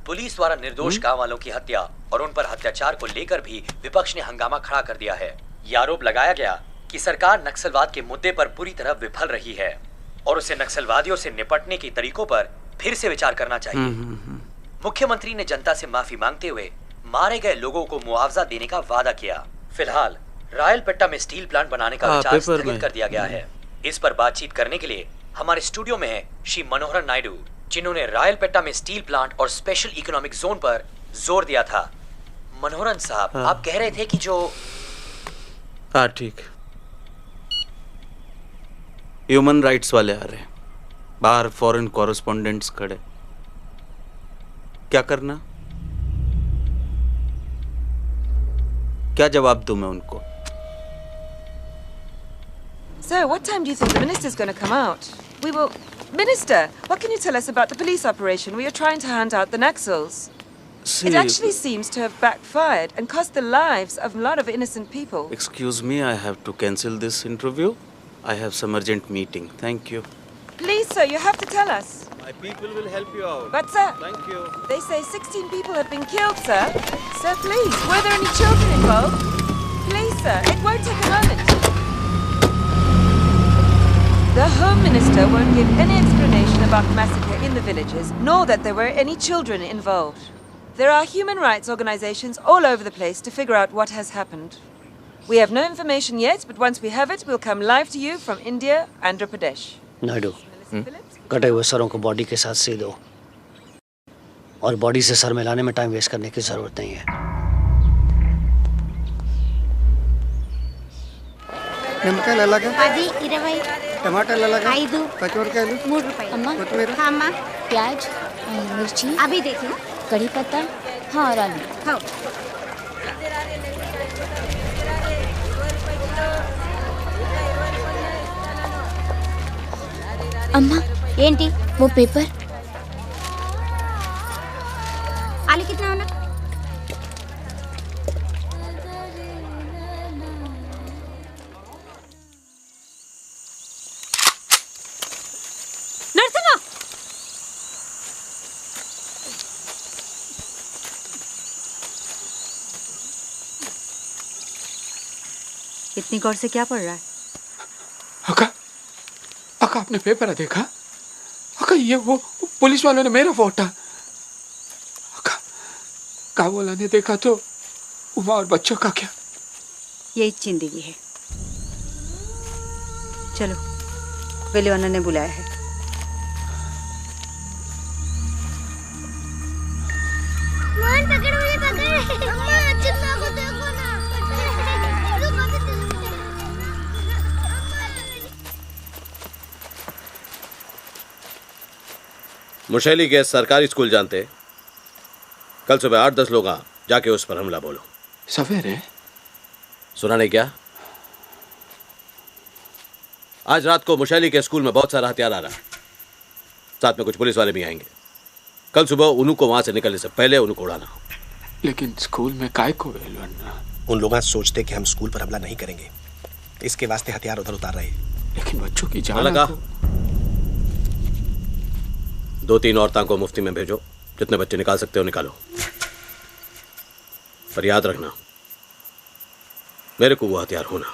पुलिस द्वारा निर्दोष गांव वालों की हत्या और उन पर अत्याचार को लेकर भी विपक्ष ने हंगामा खड़ा कर दिया है। ये आरोप लगाया गया कि सरकार नक्सलवाद के मुद्दे पर पूरी तरह विफल रही है और उसे नक्सलवादियों से निपटने के तरीकों पर फिर से विचार करना चाहिए। मुख्यमंत्री ने जनता से माफी मांगते हुए मारे गए लोगों को मुआवजा देने का वादा किया। फिलहाल रायलपेट्टा में स्टील प्लांट बनाने का विचार स्थगित कर दिया गया है। इस पर बातचीत करने के लिए हमारे स्टूडियो में है श्री मनोहरन नायडू, जिन्होंने रायलपेट्टा में स्टील प्लांट और स्पेशल इकोनॉमिक जोन पर जोर दिया था। मनोहरन साहब, आप कह रहे थे कि जो ठीक, ह्यूमन राइट्स वाले आ रहे हैं, बाहर फॉरेन कॉरेस्पॉन्डेंट्स खड़े, क्या करना, क्या जवाब दूं मैं उनको? So, what time do you think the minister's going to come out? We will... Minister, what can you tell us about the police operation we are trying to hunt out the Naxals? See, it actually seems to have backfired and cost the lives of a lot of innocent people. Excuse me, I have to cancel this interview. I have some urgent meeting. Thank you. Please, sir, you have to tell us. My people will help you out. But, sir, thank you. They say 16 people have been killed, sir. Sir, please, were there any children involved? Please, sir, it won't take a moment. The Home Minister won't give any explanation about the massacre in the villages, nor that there were any children involved. There are human rights organizations all over the place to figure out what has happened. We have no information yet, but once we have it, we'll come live to you from India, Andhra Pradesh. Naidu, कटे हुए सरों को बॉडी के साथ सी दो और बॉडी से सर मिलाने में टाइम वेस्ट करने की जरूरत नहीं है। నిమ్మకాయలు ఎలాగా? 10, 20, టమాటాలు ఎలాగా? 5, పచ్చిమిరకాయలు 3 रुपए। अम्मा, కొత్తిమీర हाँ माँ, प्याज, मिर्ची, अभी देखी ना। कड़ी पत्ता, हाँ और आलू। हाँ। अम्मा, ఏంటి वो पेपर। आलू कितना होना? नरसिम्हा! इतनी गौर से क्या पढ़ रहा है? अका आपने पेपर देखा? अका ये वो पुलिस वालों ने मेरा फोटा। अका बोला ने देखा तो उमा और बच्चों का क्या? यही जिंदगी है। चलो, वेलिवाना ने बुलाया है। मोहन पकड़, मुझे पकड़। अम्मा, चिन्ना को देखो ना। मुशैली के सरकारी स्कूल जानते, कल सुबह 8-10 लोग जाके उस पर हमला बोलो। सवेरे? सुना नहीं क्या? आज रात को मुशैली के स्कूल में बहुत सारा हथियार आ रहा है, साथ में कुछ पुलिस वाले भी आएंगे। कल सुबह उन्हों को वहां से निकलने से पहले उन्हों को उड़ाना। लेकिन स्कूल में काय को उन लोग सोचते कि हम स्कूल पर हमला नहीं करेंगे, इसके वास्ते हथियार उधर उतार रहे। लेकिन बच्चों की जान लगा। 2-3 औरतों को मुफ्ती में भेजो, जितने बच्चे निकाल सकते हो निकालो। पर याद रखना, मेरे को वो हथियार होना।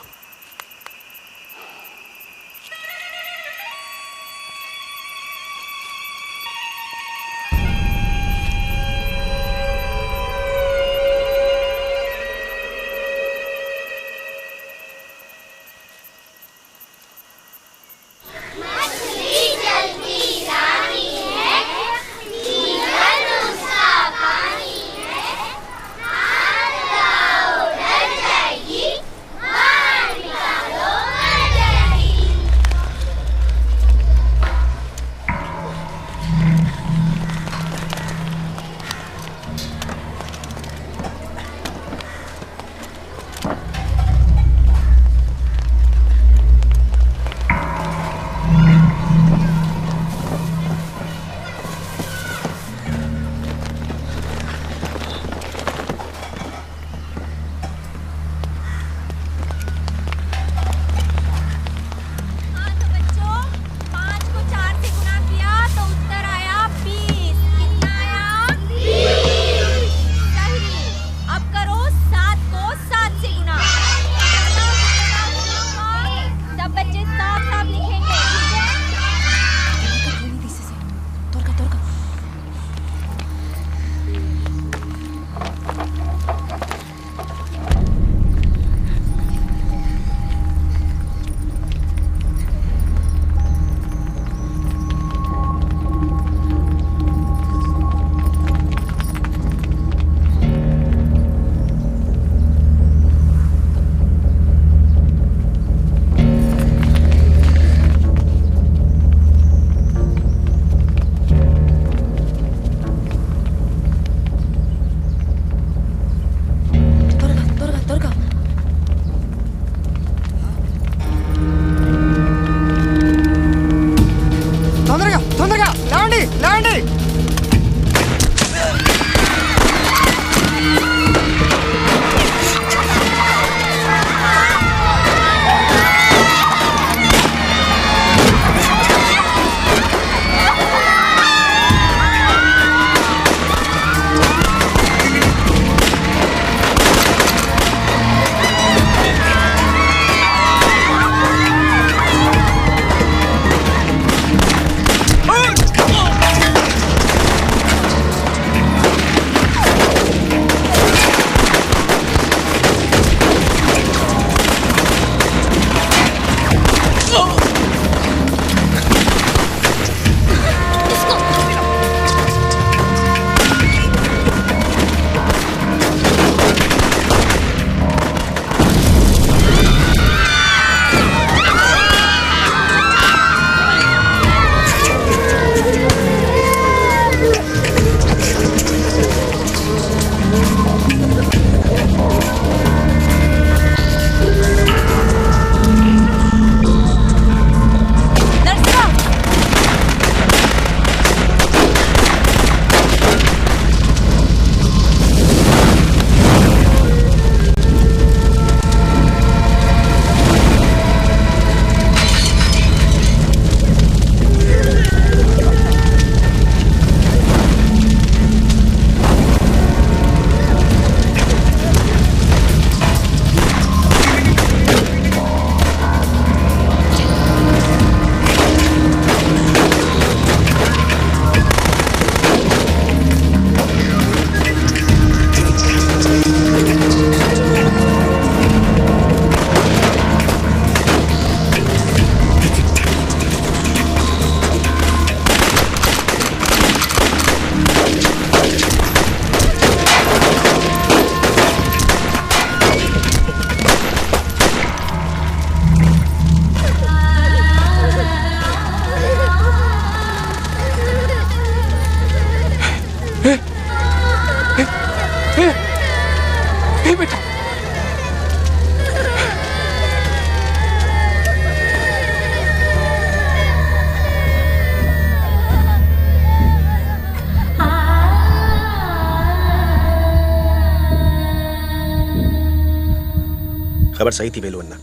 खबर सही थी वेलू अन्ना,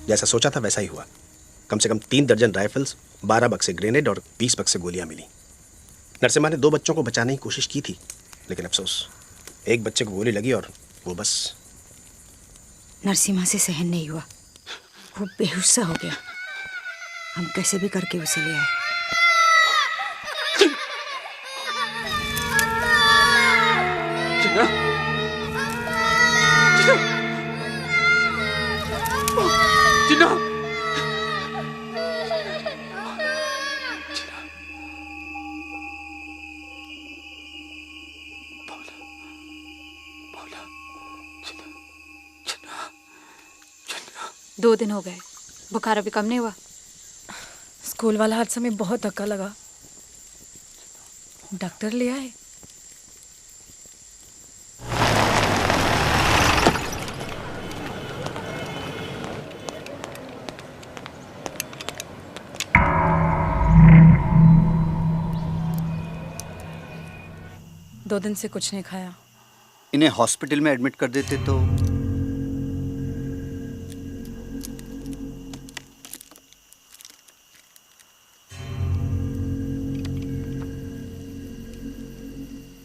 जैसा सोचा था वैसा ही हुआ। कम से कम 3 दर्जन राइफल्स, 12 बक्से ग्रेनेड और 20 बक्से गोलियां मिली। नरसिम्हा ने 2 बच्चों को बचाने की कोशिश की थी, लेकिन अफसोस एक बच्चे को गोली लगी और वो बस। नरसिम्हा से सहन नहीं हुआ, वो बेहोश सा हो गया। हम कैसे भी करके उसे ले आए। जिन्ना, जिन्ना, जिन्ना। दो दिन हो गए, बुखार अभी कम नहीं हुआ। स्कूल वाला हादसा में बहुत धक्का लगा, डॉक्टर ले आए। दो दिन से कुछ नहीं खाया। इन्हें हॉस्पिटल में एडमिट कर देते तो।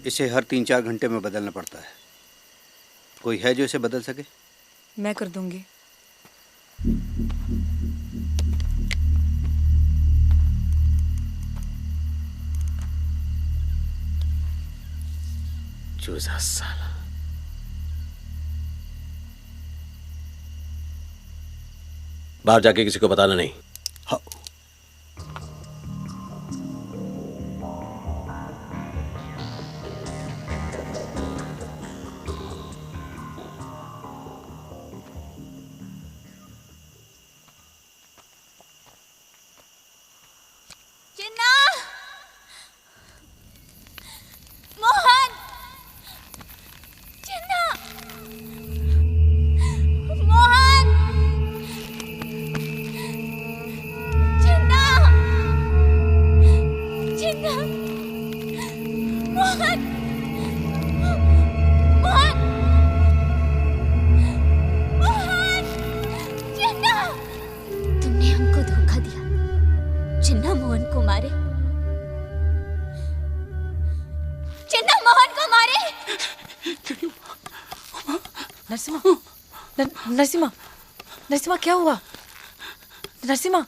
इसे हर 3-4 घंटे में बदलना पड़ता है। कोई है जो इसे बदल सके? मैं कर दूंगी। चूजा साला। बाहर जाके किसी को बताना नहीं। हाँ। नरसिम्हा, नरसिम्हा क्या हुआ? नरसिम्हा,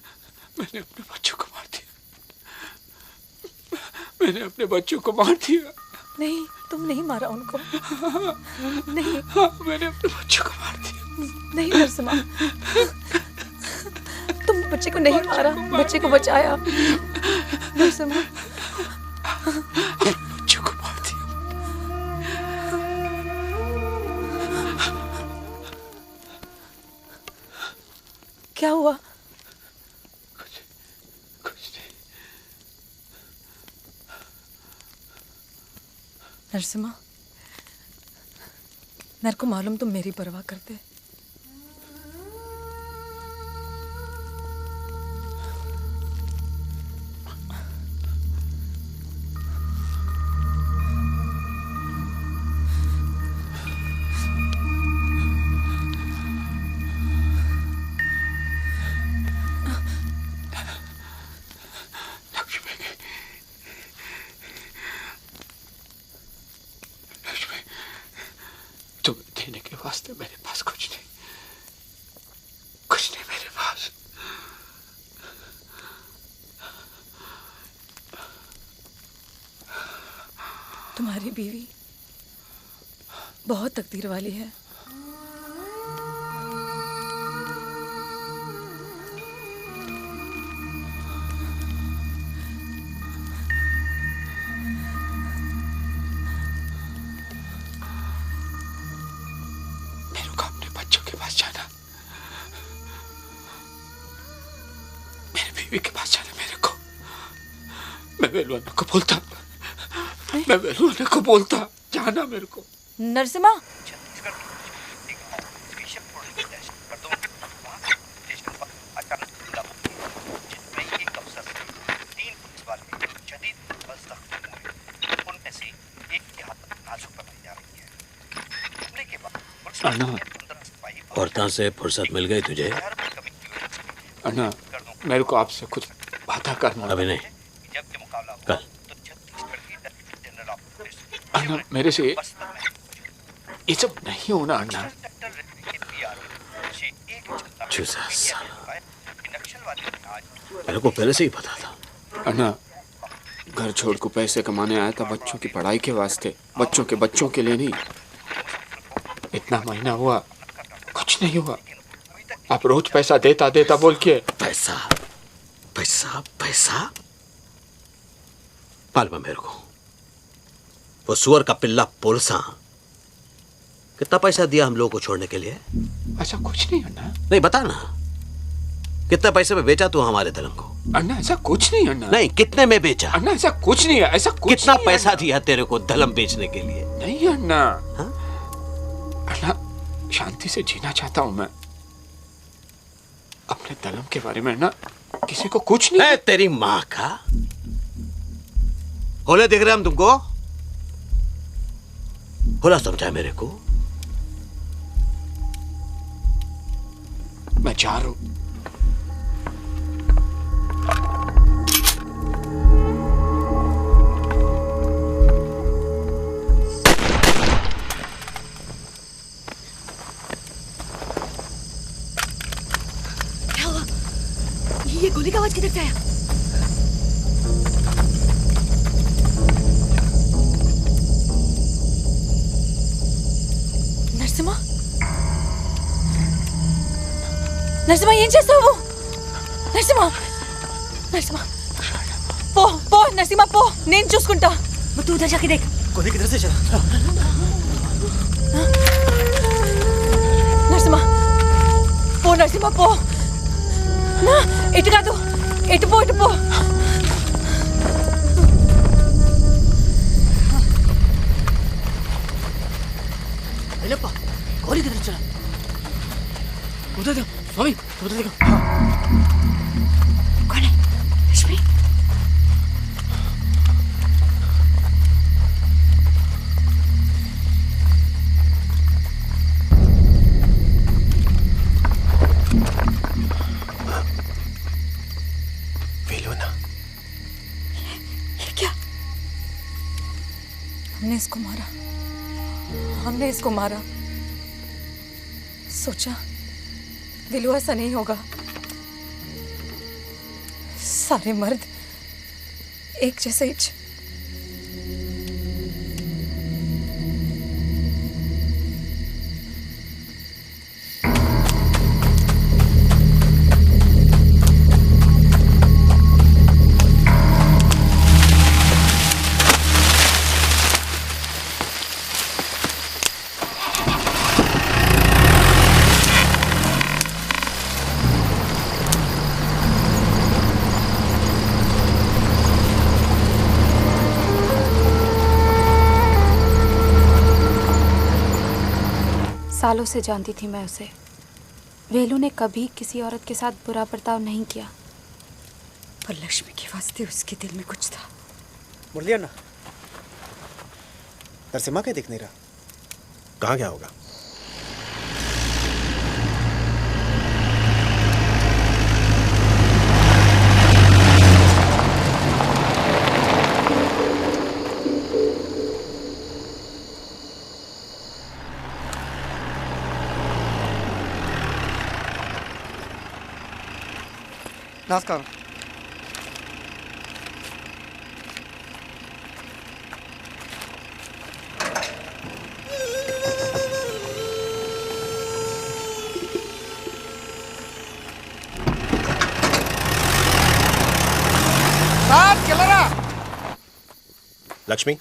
मैंने अपने बच्चों को मार दिया। मैंने अपने बच्चों को मार दिया। नहीं, तुम नहीं मारा उनको। नहीं। हाँ, मैंने अपने बच्चों को मार दिया। नहीं नरसिम्हा, तुम बच्चे को नहीं मारा, बच्चे को बचाया। नरसिम्हा, बच्चों को मार दिया। क्या हुआ? कुछ नहीं। नरसिम्हा, मेरे को मालूम तुम मेरी परवाह करते। मेरे पास कुछ नहीं मेरे पास। तुम्हारी बीवी बहुत तकदीर वाली है। वेलुआना को बोलता, मैं वेलुआना को बोलता, जाना मेरे को। नरसिम्हा, औरतां से फुर्सत मिल गई तुझे? अन्ना, मेरे को आपसे कुछ बात करना। अभी नहीं, कल। अन्ना, मेरे से ये सब नहीं होना अन्ना। चूसा साला, मेरे को पहले से ही पता था। अन्ना, घर छोड़ को पैसे कमाने आया था बच्चों की पढ़ाई के वास्ते, बच्चों के लिए नहीं। इतना महीना हुआ, कुछ नहीं हुआ। आप रोज पैसा देता बोल के। पैसा पैसा पैसा मालूम मेरे को, वो सुअर का पिल्ला पुलसा कितना पैसा दिया हम लोगों को छोड़ने के लिए? ऐसा कुछ नहीं अन्ना। नहीं, बता ना, कितने पैसे में बेचा तू हमारे धर्म को? अन्ना, ऐसा कुछ नहीं अन्ना। नहीं, कितने में बेचा? अन्ना, ऐसा कुछ नहीं है, ऐसा कुछ कितना नहीं पैसा अन्ना। दिया तेरे को धर्म बेचने के लिए? नहीं अन्ना। अन्ना, शांति से जीना चाहता हूं मैं। अपने धर्म के बारे में ना किसी को कुछ नहीं। तेरी माँ का होले दिख रहे हम तुमको? होला समझा मेरे को? मैं जा रहा हूं। ये गोली का आवाज किधर से आया? नरसिम्हा, नरसिम्हा ఏం చేస్తావు? नरसिम्हा పో नरसिम्हा పో, నేను చూసుకుంటా. तू उधर जाके देख. गोली किधर से चला? नरसिम्हा పో. నా ఇటు కాదు, ఇటు పో. अय्यप्पा, गोली किधर चला? उधर देखो स्वामी, उधर देखो। कौन है? लक्ष्मी? वेलुना, ये क्या? हमने इसको मारा। सोचा विलू ऐसा नहीं होगा। सारे मर्द एक जैसे ही। सालों से जानती थी मैं उसे। वेलू ने कभी किसी औरत के साथ बुरा बर्ताव नहीं किया, पर लक्ष्मी के वास्ते उसके दिल में कुछ था। मुरली अन्ना, नरसिम्हा क्या दिख नहीं रहा? कहाँ गया होगा? नमस्कार। लक्ष्मी,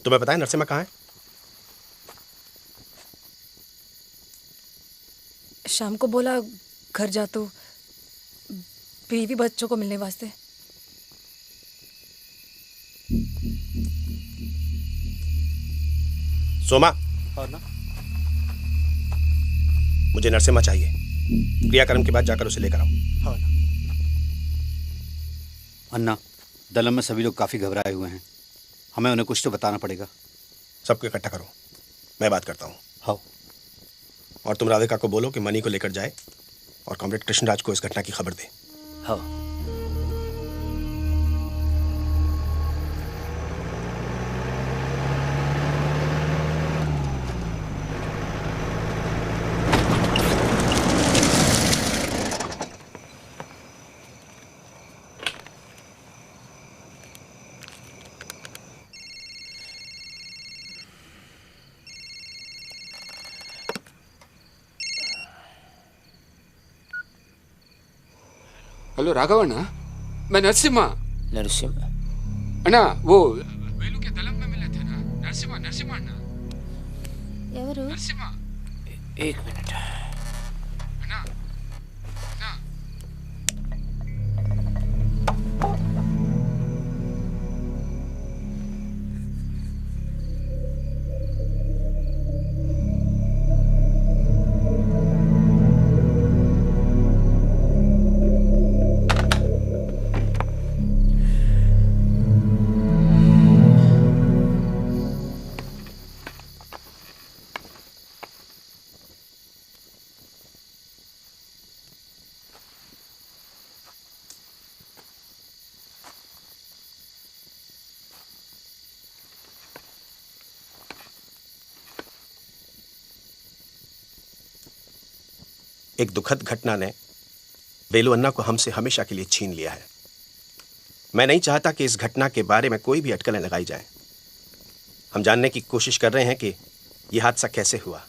तुम्हें पता है नरसिम्हा कहाँ है? शाम को बोला घर जा तो बीवी बच्चों को मिलने वास्ते। सोमा, और ना? मुझे नरसिम्हा चाहिए। क्रियाक्रम के बाद जाकर उसे लेकर आओ। हाँ ना। अन्ना, दलम में सभी लोग काफी घबराए हुए हैं, हमें उन्हें कुछ तो बताना पड़ेगा। सबको इकट्ठा करो, मैं बात करता हूँ। हाँ। और तुम राधिका को बोलो कि मनी को लेकर जाए और कॉमरेड कृष्णराज को इस घटना की खबर दे। हाँ। हेलो राघवಣ್ಣ मैं नरसिम्हा अण्णा वो वेलू के दलम में मिले थे ना नरसिम्हा अण्णा नरसिम्हा एक मिनट एक दुखद घटना ने वेलू अन्ना को हमसे हमेशा के लिए छीन लिया है। मैं नहीं चाहता कि इस घटना के बारे में कोई भी अटकलें लगाई जाए। हम जानने की कोशिश कर रहे हैं कि यह हादसा कैसे हुआ,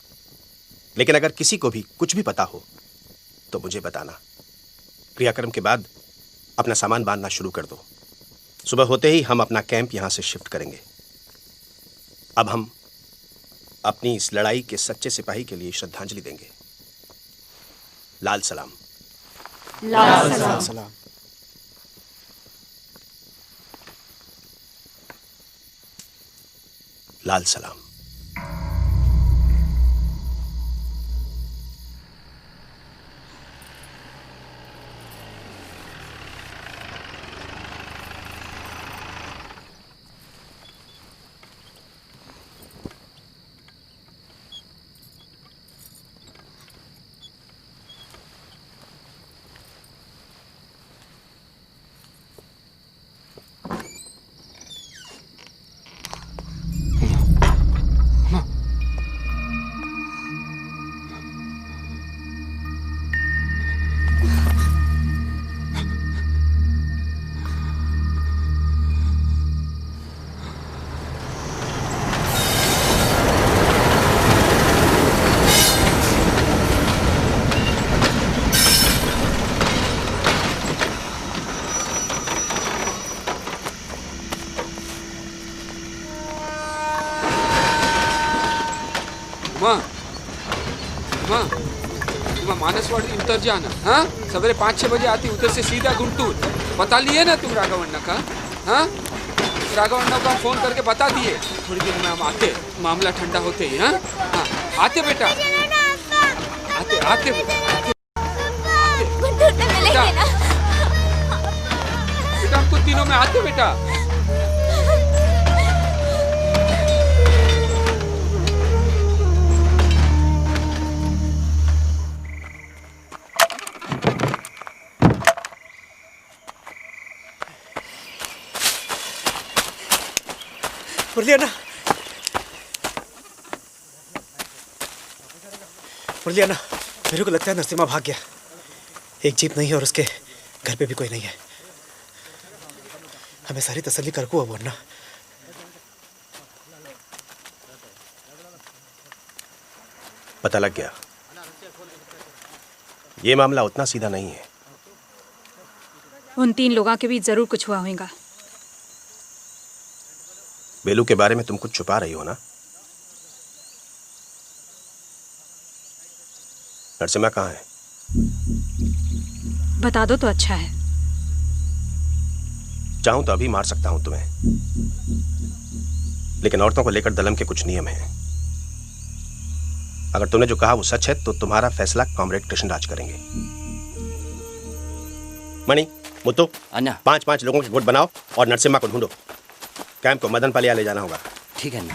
लेकिन अगर किसी को भी कुछ भी पता हो तो मुझे बताना। क्रियाक्रम के बाद अपना सामान बांधना शुरू कर दो। सुबह होते ही हम अपना कैंप यहां से शिफ्ट करेंगे। अब हम अपनी इस लड़ाई के सच्चे सिपाही के लिए श्रद्धांजलि देंगे। लाल सलाम। लाल सलाम। लाल सलाम। मानसवाड़ी उतर जाना। हाँ, सवेरे 5-6 बजे आती, उधर से सीधा गुंटूर। बता लिए ना तुम राघवन्ना का? हाँ, राघवन्ना को हम फोन करके बता दिए। थोड़ी देर में हम आते, मामला ठंडा होते ही। हाँ, आते बेटा, आते आते बेटा, हम कुछ दिनों में आते बेटा। मुरलियाना, मुरलियाना, मेरे को लगता है नरसिम्हा भाग गया। एक जीप नहीं है और उसके घर पे भी कोई नहीं है। हमें सारी तसल्ली कर को अब वरना। पता लग गया, ये मामला उतना सीधा नहीं है। उन 3 लोगों के बीच जरूर कुछ हुआ होगा। बेलू के बारे में तुम कुछ छुपा रही हो ना? नरसिम्हा कहाँ है? बता दो तो अच्छा है। चाहूं तो अभी मार सकता हूं तुम्हें, लेकिन औरतों को लेकर दलम के कुछ नियम हैं। अगर तुमने जो कहा वो सच है तो तुम्हारा फैसला कॉमरेड कृष्णराज करेंगे। मणि, मुत्तू, 5-5 लोगों के गुट बनाओ और नरसिम्हा को ढूंढो। कैंप को मदन पालिया ले जाना होगा। ठीक है ना।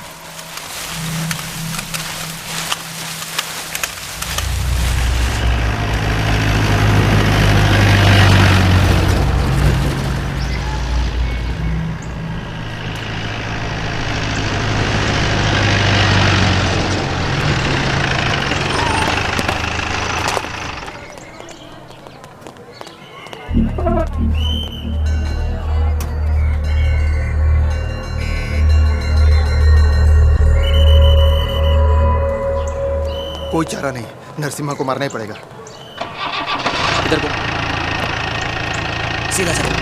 कोई चारा नहीं, नरसिम्हा को मारना ही पड़ेगा। इधर को सीधा चलो।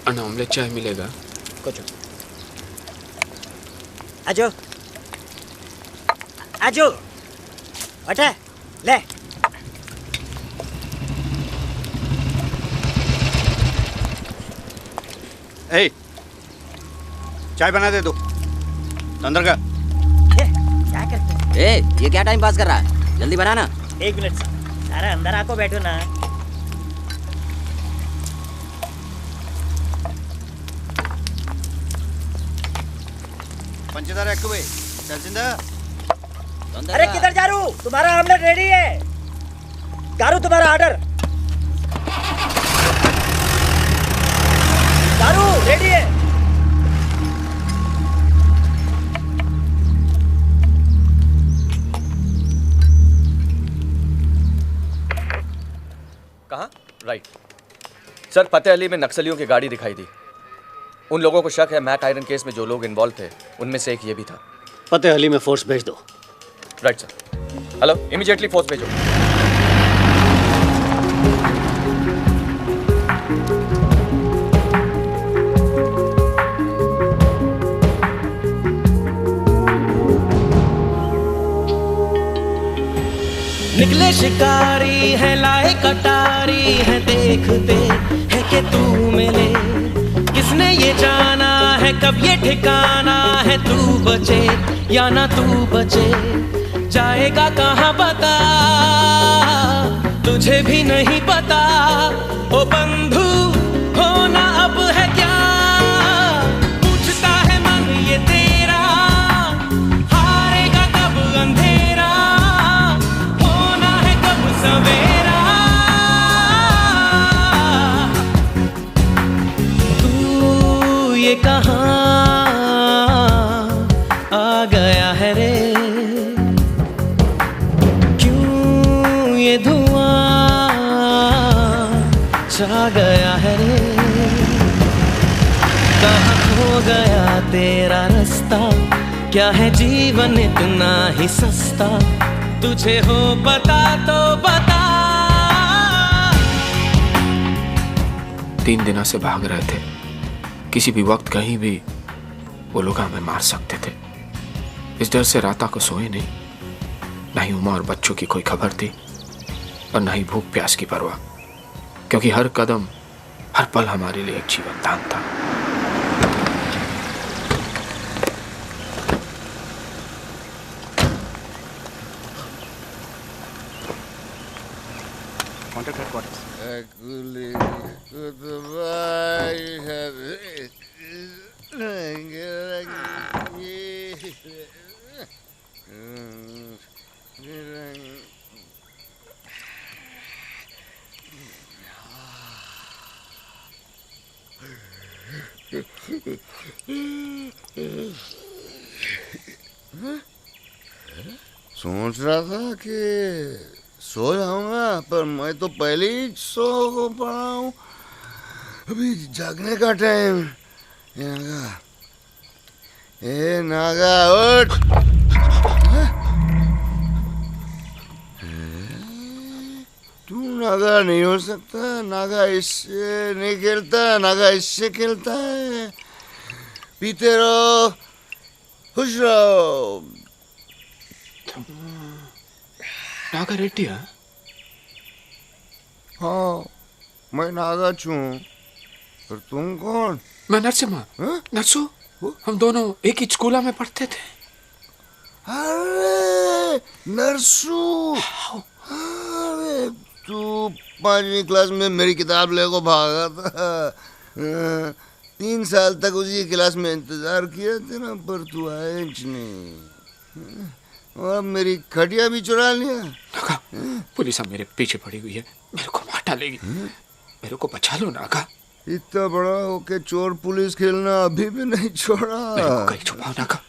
अन्ना ऑमलेट चाय मिलेगा? कुछ आजो आजो उठे ले। ए, चाय बना दे दो। अंदर का। क्या करते? ए, ये क्या टाइम पास कर रहा है? जल्दी बनाना। 1 मिनट सारा अंदर आको बैठो ना। पंचदार एक्वे चलचिंदा। अरे किधर जा रू? तुम्हारा ऑमलेट रेडी है। गारू तुम्हारा ऑर्डर। गारू रेडी है। कहाँ? राइट सर, फतेह अली में नक्सलियों की गाड़ी दिखाई दी। उन लोगों को शक है मैक आयरन केस में जो लोग इन्वॉल्व थे उनमें से एक ये भी था। फतेह अली में फोर्स भेज दो। Right sir. Hello, immediately force भेजो। निकले शिकारी है लाए कटारी है, देखते है कि तू मिले। किसने ये जाना है कब ये ठिकाना है, तू बचे या ना तू बचे। जाएगा कहाँ बता, तुझे भी नहीं पता। ओ बंधु होना अब है क्या, पूछता है मन ये तेरा। हारेगा कब अंधेरा, होना है कब सवेरा। तू ये कहाँ आ गया है रे, क्यों ये धुआं छा गया है रे। कहाँ खो गया तेरा रास्ता, क्या है जीवन इतना ही सस्ता। तुझे हो पता तो बता। 3 दिनों से भाग रहे थे, किसी भी वक्त कहीं भी वो लोग हमें मार सकते थे। इस डर से राता को सोए नहीं, ना ही उमा और बच्चों की कोई खबर थी और ना ही भूख प्यास की परवाह, क्योंकि हर कदम हर पल हमारे लिए एक जीवन दान था। Contact headquarters. सोच रहा था कि सो जाऊंगा, पर मैं तो पहले ही सो पड़ा हूँ। अभी जागने का टाइम। ए नागा उठ। तू नागा नहीं हो सकता, नागा इससे नहीं खेलता, नागा इससे खेलता है। पीते रहो, खुश रहो। नागा रेड्डी है? हाँ, मैं नागा छू। और तुम कौन? मैं नरसिम्हा। नरसू, हम दोनों एक ही स्कूल में पढ़ते थे। अरे नरसू, अरे तू 5वीं क्लास में मेरी किताब लेको भागा था। 3 साल तक उसी क्लास में इंतजार किया तेरा, पर तू आया नहीं। और मेरी खटिया भी चुरा लिया। पुलिस अब मेरे पीछे पड़ी हुई है, मेरे को मार डालेगी। मेरे को बचा लो नागा। इतना बड़ा होके चोर पुलिस खेलना अभी भी नहीं छोड़ा। मेरे को कहीं छुपाओ नागा।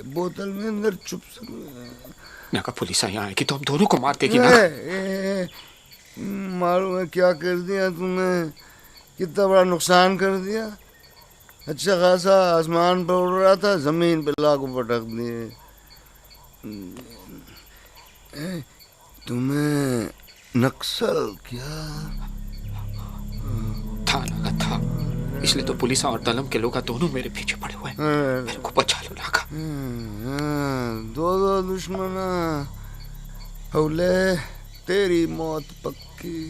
बोतल में अंदर छुप नागा, पुलिस यहाँ आएगी तो हम दोनों को मार देगी ना। मालूम है क्या कर दिया तुमने, कितना बड़ा नुकसान कर दिया। अच्छा खासा आसमान पर उड़ रहा था, जमीन पे लाखों पटक दिए। तुम्हें नक्सल क्या था नागा, था। इसलिए तो पुलिस और दलम के लोग दोनों मेरे पीछे पड़े हुए हैं। मेरे को बचा लो नागा। दो दुश्मन हौले, तेरी मौत पक्की।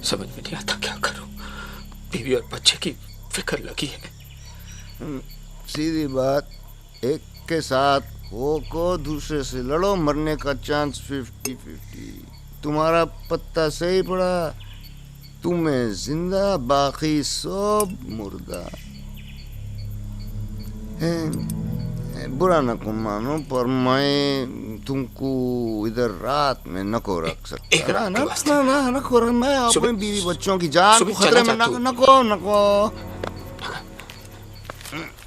समझ में नहीं आता क्या करूं। बीवी और बच्चे की फिक्र लगी है। सीधी बात, एक के साथ हो को दूसरे से लड़ो, मरने का चांस 50-50। तुम्हारा पत्ता सही पड़ा, तुम्हें जिंदा, बाकी सब मुर्दा। बुरा न को मानो, पर मैं तुमको इधर रात में न को रख सकता। ना को रख। मैं अपने बीवी बच्चों की जान को खतरे में नको।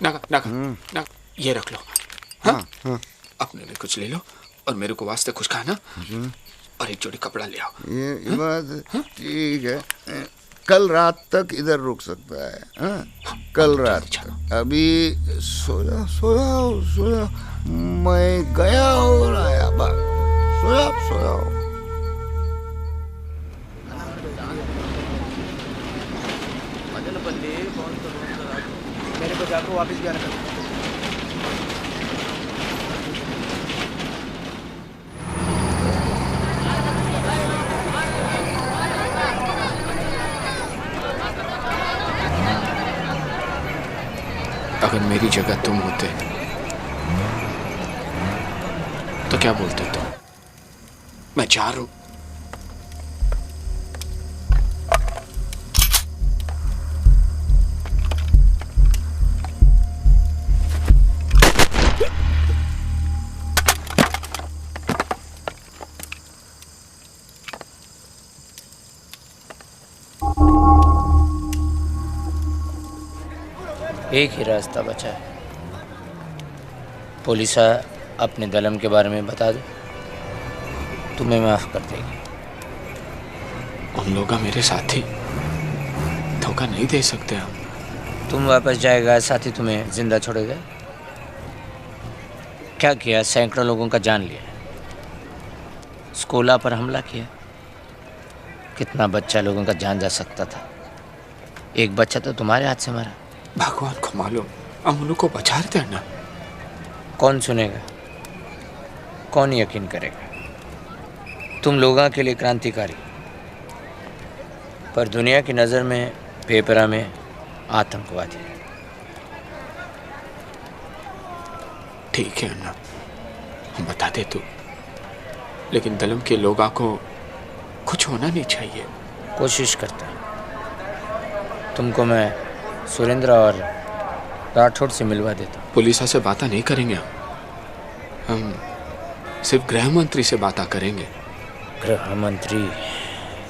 नागा, ये रख लो। हाँ? अपने लिए कुछ ले लो और मेरे को वास्ते कुछ खाना और एक जोड़ी कपड़ा ले आओ। ये बात ठीक है। कल रात तक इधर रुक सकता है। हाँ? कल रात तक। अभी सोया मैं गया और आया, बस सोया। मेरे को जाकर वापस भी आना। अगर मेरी जगह तुम होते तो क्या बोलते तुम? मैं जा रहा हूं। एक ही रास्ता बचा है। पुलिस अपने दलम के बारे में बता दो, तुम्हें माफ कर देगी। उन लोग मेरे साथी धोखा नहीं दे सकते हम। तुम वापस जाएगा, साथी तुम्हें जिंदा छोड़ेगा? क्या किया? सैकड़ों लोगों का जान लिया, स्कूला पर हमला किया। कितना बच्चा लोगों का जान जा सकता था। एक बच्चा तो तुम्हारे हाथ से मरा। भगवान को मालूम, हम उन को बचा रहे थे ना। कौन सुनेगा, कौन यकीन करेगा? तुम लोगों के लिए क्रांतिकारी, पर दुनिया की नज़र में पेपरा में आतंकवादी। ठीक है अन्ना, हम बता दे तू, लेकिन दलम के लोगों को कुछ होना नहीं चाहिए। कोशिश करता हूँ। तुमको मैं सुरेंद्र और राठौड़ से मिलवा देता हूँ। पुलिस से बातें नहीं करेंगे हम सिर्फ गृह मंत्री से बातें करेंगे। गृह मंत्री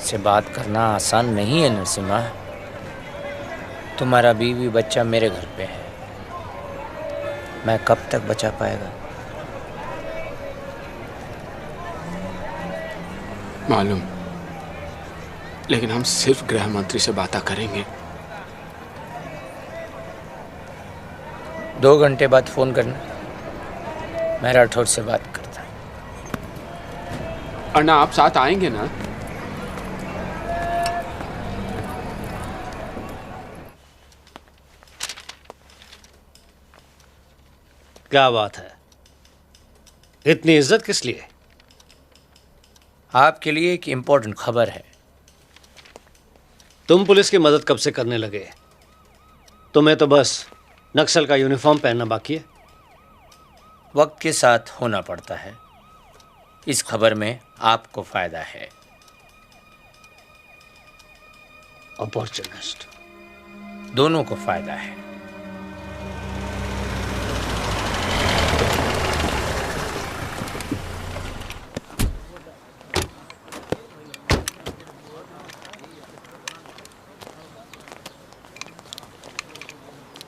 से बात करना आसान नहीं है नरसिम्हा। तुम्हारा बीवी बच्चा मेरे घर पे है, मैं कब तक बचा पाएगा? मालूम, लेकिन हम सिर्फ गृह मंत्री से बातें करेंगे। 2 घंटे बाद फोन करना, मैं राठौड़ से बात करता। अन्ना आप साथ आएंगे ना? क्या बात है, इतनी इज्जत किस लिए? आपके लिए एक इम्पोर्टेंट खबर है। तुम पुलिस की मदद कब से करने लगे? तुम्हें तो बस नक्सल का यूनिफॉर्म पहनना बाकी है। वक्त के साथ होना पड़ता है। इस खबर में आपको फायदा है। अपॉर्चुनिस्ट। दोनों को फायदा है।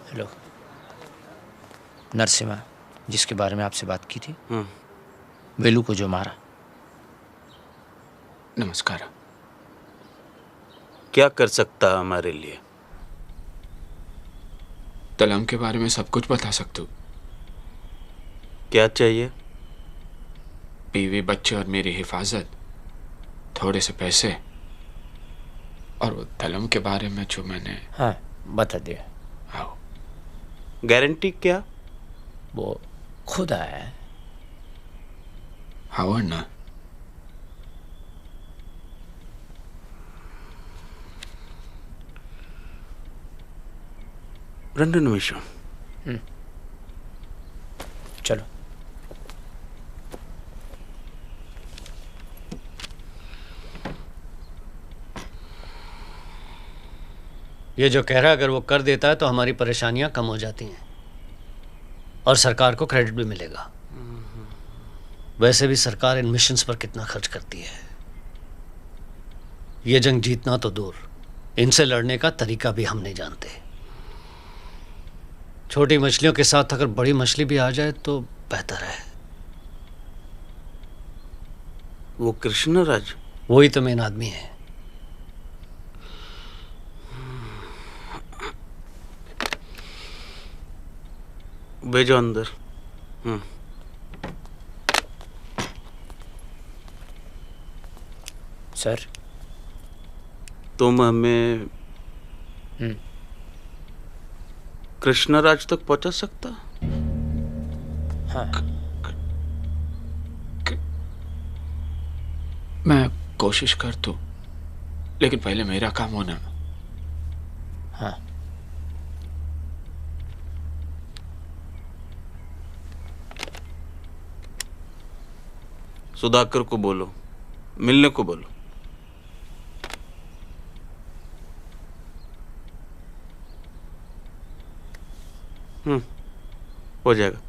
हेलो, नरसिम्हा जिसके बारे में आपसे बात की थी, वेलू को जो मारा। नमस्कार। क्या कर सकता है हमारे लिए? तलम के बारे में सब कुछ बता सकते हो। क्या चाहिए? बीवी, बच्चे और मेरी हिफाजत, थोड़े से पैसे, और वो तलम के बारे में जो मैंने। हाँ, बता दिया। आओ। गारंटी क्या? वो खुद आया है। हाँ ना। రెండు నిమిషం। चलो। ये जो कह रहा है, अगर वो कर देता है तो हमारी परेशानियां कम हो जाती हैं और सरकार को क्रेडिट भी मिलेगा। वैसे भी सरकार इन मिशंस पर कितना खर्च करती है। ये जंग जीतना तो दूर, इनसे लड़ने का तरीका भी हम नहीं जानते। छोटी मछलियों के साथ अगर बड़ी मछली भी आ जाए तो बेहतर है। वो कृष्णराज, वही तो मेन आदमी है। भेजो अंदर। सर, तुम हमें कृष्णराज तक पहुंचा सकता? हाँ। मैं कोशिश कर दूं, लेकिन पहले मेरा काम होना। हाँ। सुधाकर को बोलो, मिलने को बोलो। हो जाएगा।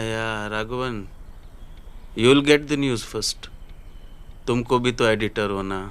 यार Raghavan, you will get the news first. तुमको भी तो एडिटर होना।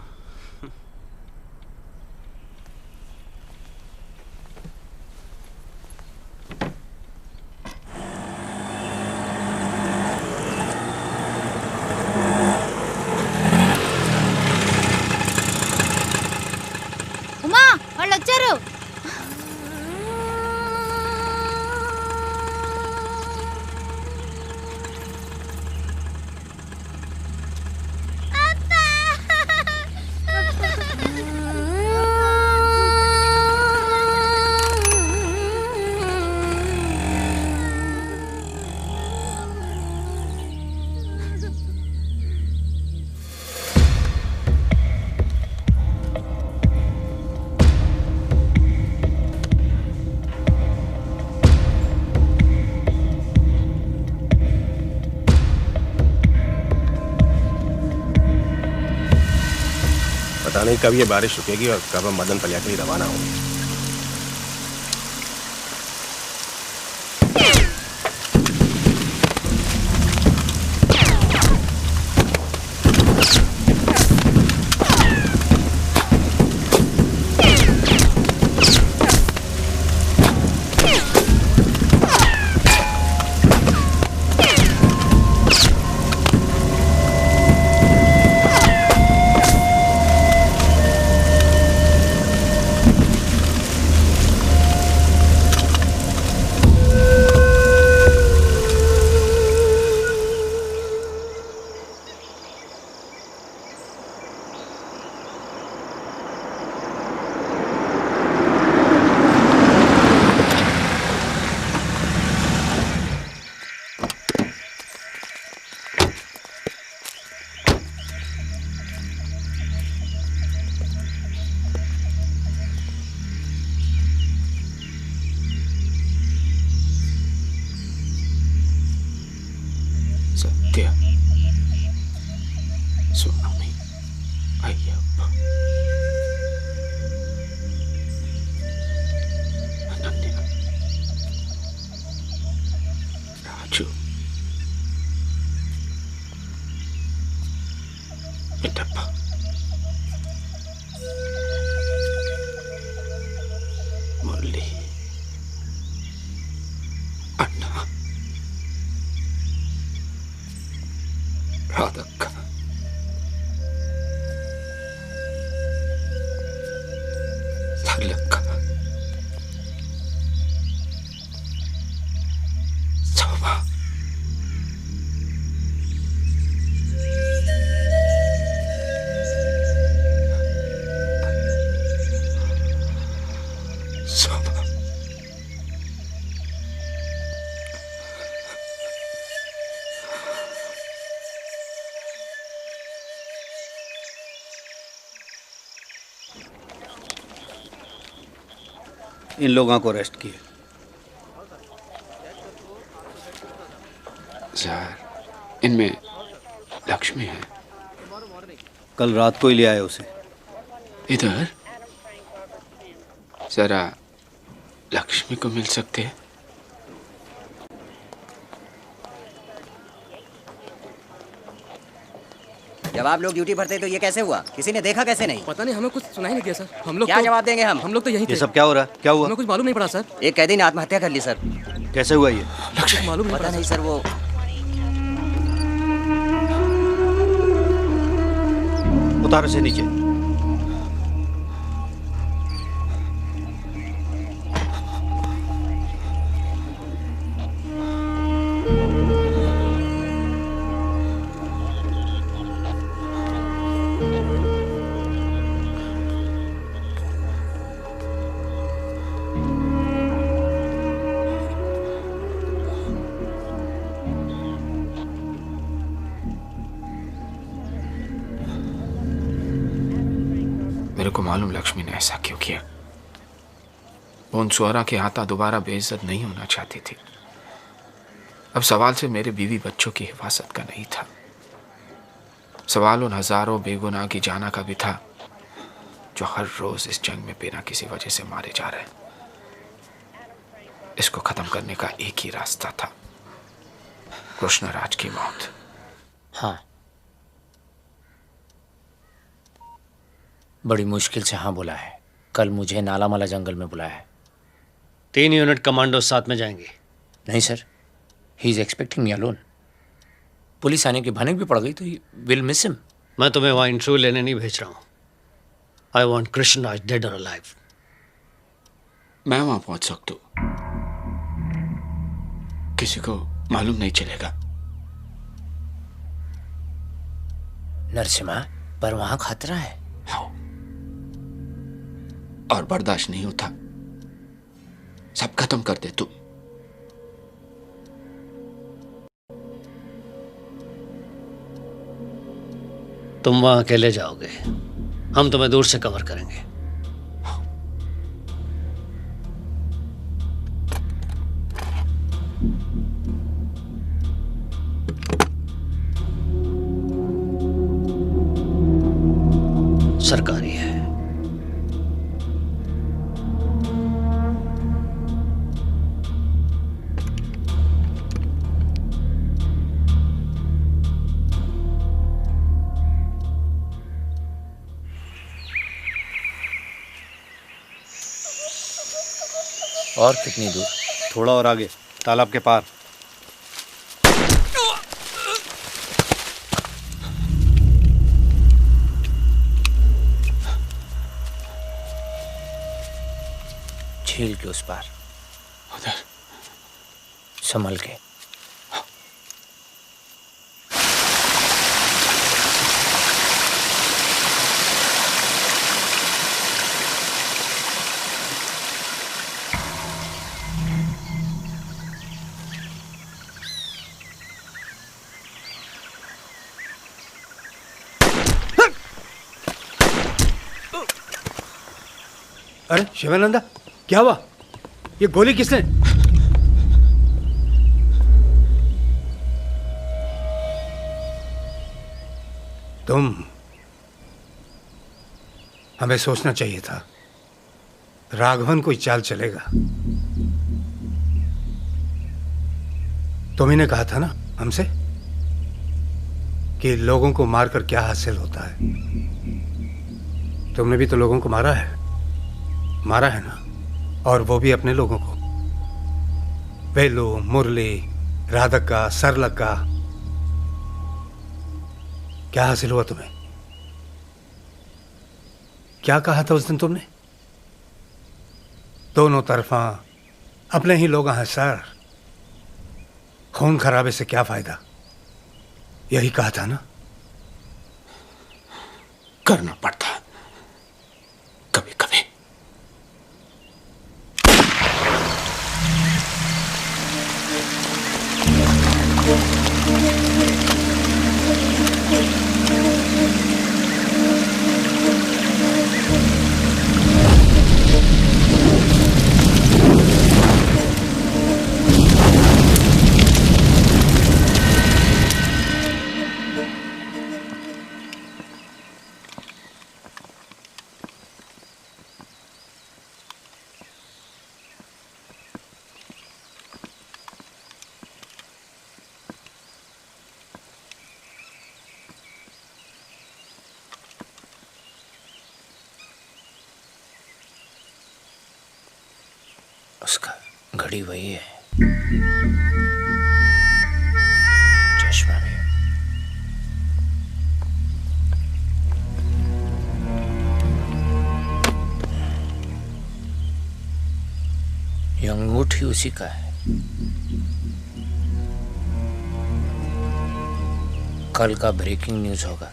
पता नहीं कब ये बारिश रुकेगी और कब हम मदन पलिया के लिए रवाना होंगे। इंटप्पा, मुरली, अन्ना, राधक्का, सरलक्का, शोभा, शोभा, इन लोगों को अरेस्ट किए। सर, इनमें लक्ष्मी है। कल रात को ही ले आए उसे। इधर जरा लक्ष्मी को मिल सकते हैं? जब आप लोग ड्यूटी पर थे तो ये कैसे हुआ? किसी ने देखा कैसे नहीं? पता नहीं, हमें कुछ सुनाई नहीं दिया सर। हम लोग क्या जवाब देंगे हम? हम लोग तो यही थे। ये सब क्या हो रहा है? क्या हुआ? हमें कुछ मालूम नहीं पड़ा सर। एक कैदी ने आत्महत्या कर ली सर। कैसे हुआ ये? लक्ष्मी मालूम नहीं पता नहीं सर। वो उतारो से नीचे। मेरे को मालूम लक्ष्मी ने ऐसा क्यों किया। वो उन सुअरा के हाथा दोबारा बेइज्जत नहीं होना चाहती थी। अब सवाल से मेरे बीवी बच्चों की हिफाजत का नहीं था, सवाल उन हजारों बेगुनाह की जाना का भी था जो हर रोज इस जंग में बिना किसी वजह से मारे जा रहे हैं। इसको खत्म करने का एक ही रास्ता था, कृष्णराज की मौत। हाँ, बड़ी मुश्किल से हाँ बोला है। कल मुझे नालामाला जंगल में बुलाया है। 3 यूनिट कमांडो साथ में जाएंगे। नहीं sir, he is expecting me alone. Police आने की भनक भी पड़ गई तो विल मिस हिम। मैं तुम्हें वहां इंटरव्यू लेने नहीं भेज रहा हूं। आई वॉन्ट कृष्णराज डेड और अलाइव। मैं वहां पहुंच सकता हूं, किसी को मालूम नहीं चलेगा। नरसिम्हा, पर वहां खतरा है। और बर्दाश्त नहीं होता, सब खत्म कर दे तू। तुम वहां अकेले जाओगे, हम तुम्हें दूर से कवर करेंगे। सरकारी है। और कितनी दूर? थोड़ा और आगे, तालाब के पार। झील के उस पार। उधर संभल के। अरे शिवानंदा, क्या हुआ? ये गोली किसने? तुम, हमें सोचना चाहिए था। राघवन कोई चाल चलेगा। तुम ही ने कहा था ना हमसे कि लोगों को मारकर क्या हासिल होता है। तुमने भी तो लोगों को मारा है ना, और वो भी अपने लोगों को। वेलू, मुरली, राधिका, सरलका, क्या हासिल हुआ तुम्हें? क्या कहा था उस दिन तुमने? दोनों तरफा अपने ही लोग हैं सर, खून खराबे से क्या फायदा, यही कहा था ना। करना पड़ता है कभी कभी। उसका घड़ी वही है, चश्मा भी। ये अंगूठी उसी का है। कल का ब्रेकिंग न्यूज होगा।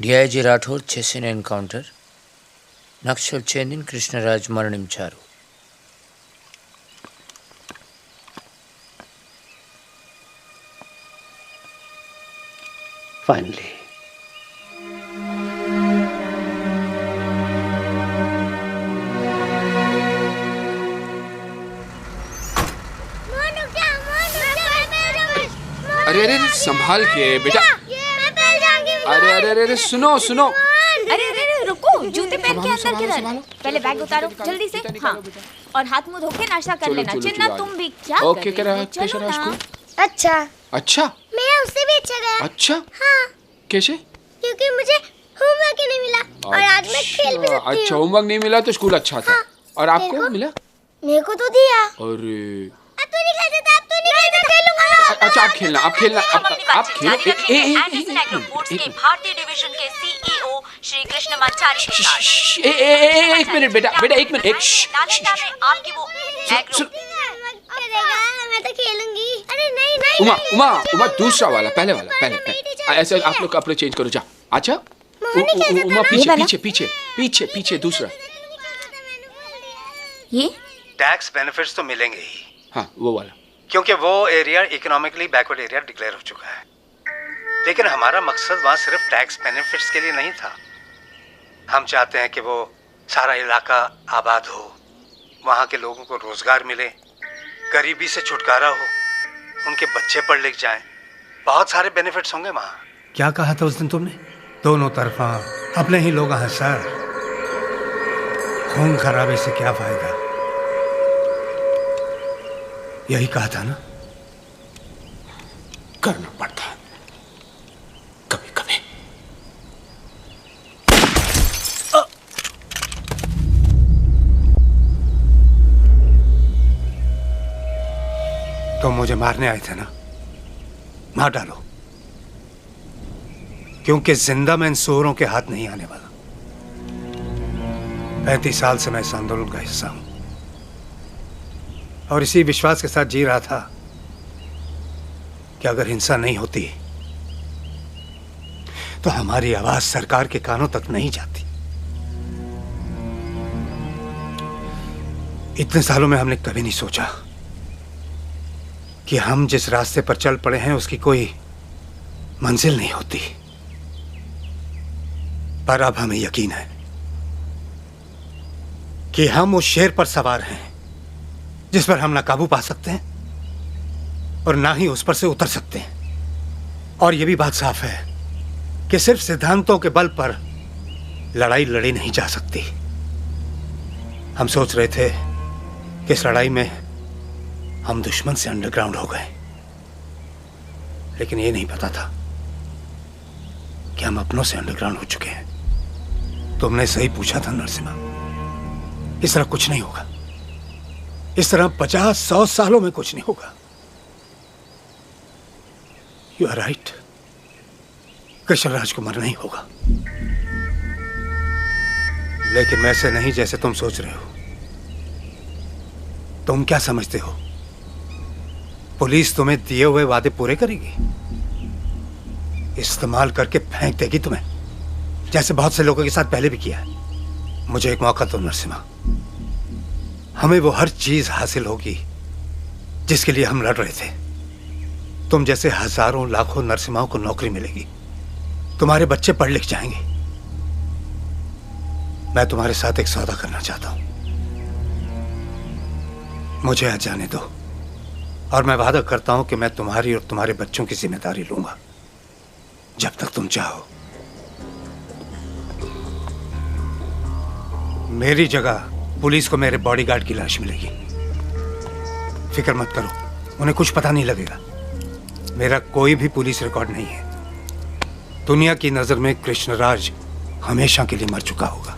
डीआईजी राठौर चेसिन एनकाउंटर, नक्सल चेंदिन कृष्णराज मरणिंचारू। Finally. अरे अरे संभाल के बेटा। अरे अरे अरे सुनो सुनो। अरे अरे रुको, जूते पहन के अंदर किधर? पहले बैग उतारो जल्दी से। हाँ, और हाथ मुंह धो के नाश्ता कर लेना। चिन्ना तुम भी क्या कर ओके करा कैसा रहा स्कूल? अच्छा। अच्छा मेरा उससे भी अच्छा गया। अच्छा हाँ। कैसे? क्योंकि मुझे होमवर्क ही नहीं मिला और आज मैं खेल भी सकती हूँ। अच्छा, होमवर्क नहीं मिला तो स्कूल अच्छा था। और आपको मिला? मेरे को तो दिया। अरे अब तू नहीं खेलता था, अब तू नहीं खेलता, खेलूंगा। अच्छा आप खेलो। आप खेलो। भारतीय डिवीजन के सीईओ श्री कृष्णमाचारी के साथ। एक मिनट बेटा, एक मिनट। नालंदा में आपकी वो मैं तो खेलूंगी। अरे नहीं। उमा दूसरा वाला, पहले वाला। ऐसे आप लोग चेंज करो जा। अच्छा उमा पीछे दूसरा। ये टैक्स बेनिफिट्स तो मिलेंगे ही। हाँ वो वाला, क्योंकि वो area economically backward area declare हो चुका है। लेकिन हमारा मकसद वहाँ सिर्फ टैक्स बेनिफिट्स के लिए नहीं था। हम चाहते हैं कि वो सारा इलाका आबाद हो, वहाँ के लोगों को रोजगार मिले, गरीबी से छुटकारा हो, उनके बच्चे पढ़ लिख जाएं। बहुत सारे बेनिफिट्स होंगे वहाँ। क्या कहा था उस दिन तुमने? दोनों तरफा अपने ही लोग हैं सर, खून खराबे से क्या फायदा, यही कहा था ना। करना पड़ता है कभी कभी। तो मुझे मारने आए थे ना, मार डालो, क्योंकि जिंदा मैं इन सूरों के हाथ नहीं आने वाला। 35 साल से मैं इस आंदोलन का हिस्सा हूं और इसी विश्वास के साथ जी रहा था कि अगर हिंसा नहीं होती तो हमारी आवाज सरकार के कानों तक नहीं जाती। इतने सालों में हमने कभी नहीं सोचा कि हम जिस रास्ते पर चल पड़े हैं उसकी कोई मंजिल नहीं होती, पर अब हमें यकीन है कि हम उस शेर पर सवार हैं जिस पर हम ना काबू पा सकते हैं और ना ही उस पर से उतर सकते हैं। और यह भी बात साफ है कि सिर्फ सिद्धांतों के बल पर लड़ाई लड़ी नहीं जा सकती। हम सोच रहे थे कि इस लड़ाई में हम दुश्मन से अंडरग्राउंड हो गए, लेकिन ये नहीं पता था कि हम अपनों से अंडरग्राउंड हो चुके हैं। तुमने सही पूछा था नरसिम्हा, इस तरह कुछ नहीं होगा। इस तरह 50-100 सालों में कुछ नहीं होगा। यू आर राइट, कृष्णराज को मरना ही होगा, लेकिन वैसे नहीं जैसे तुम सोच रहे हो। तुम क्या समझते हो पुलिस तुम्हें दिए हुए वादे पूरे करेगी? इस्तेमाल करके फेंक देगी तुम्हें, जैसे बहुत से लोगों के साथ पहले भी किया है। मुझे एक मौका दो नरसिम्हा, हमें वो हर चीज हासिल होगी जिसके लिए हम लड़ रहे थे। तुम जैसे हजारों लाखों नरसिम्हाओं को नौकरी मिलेगी, तुम्हारे बच्चे पढ़ लिख जाएंगे। मैं तुम्हारे साथ एक सौदा करना चाहता हूं, मुझे आज जाने दो और मैं वादा करता हूं कि मैं तुम्हारी और तुम्हारे बच्चों की जिम्मेदारी लूंगा जब तक तुम चाहो। मेरी जगह पुलिस को मेरे बॉडीगार्ड की लाश मिलेगी। फिक्र मत करो, उन्हें कुछ पता नहीं लगेगा। मेरा कोई भी पुलिस रिकॉर्ड नहीं है। दुनिया की नजर में कृष्णराज हमेशा के लिए मर चुका होगा।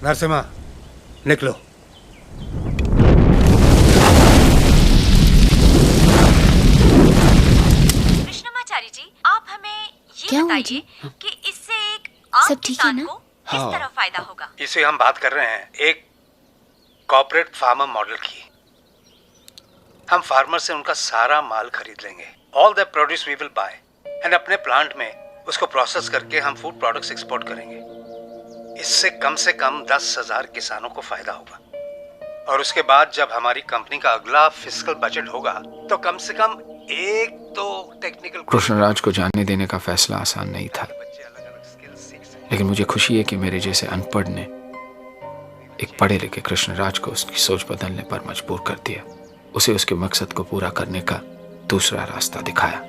नरसिम्हा, निकलो। कृष्णमाचारी जी, आप हमें ये बताइए कि इससे एक आम किसान को किस तरह फायदा होगा? इसे हम बात कर रहे हैं एक कॉर्पोरेट फार्मर मॉडल की। हम फार्मर से उनका सारा माल खरीद लेंगे, all the produce we will buy, and अपने प्लांट में उसको प्रोसेस करके हम फूड प्रोडक्ट्स एक्सपोर्ट करेंगे। इससे कम 10,000 किसानों को फायदा होगा। और उसके बाद जब हमारी कंपनी का अगला फिस्कल बजट होगा तो कम से कम एक तो टेक्निकल। कृष्णराज को जाने देने का फैसला आसान नहीं था, लेकिन मुझे खुशी है कि मेरे जैसे अनपढ़ ने एक पढ़े लिखे कृष्णराज को उसकी सोच बदलने पर मजबूर कर दिया, उसे उसके मकसद को पूरा करने का दूसरा रास्ता दिखाया।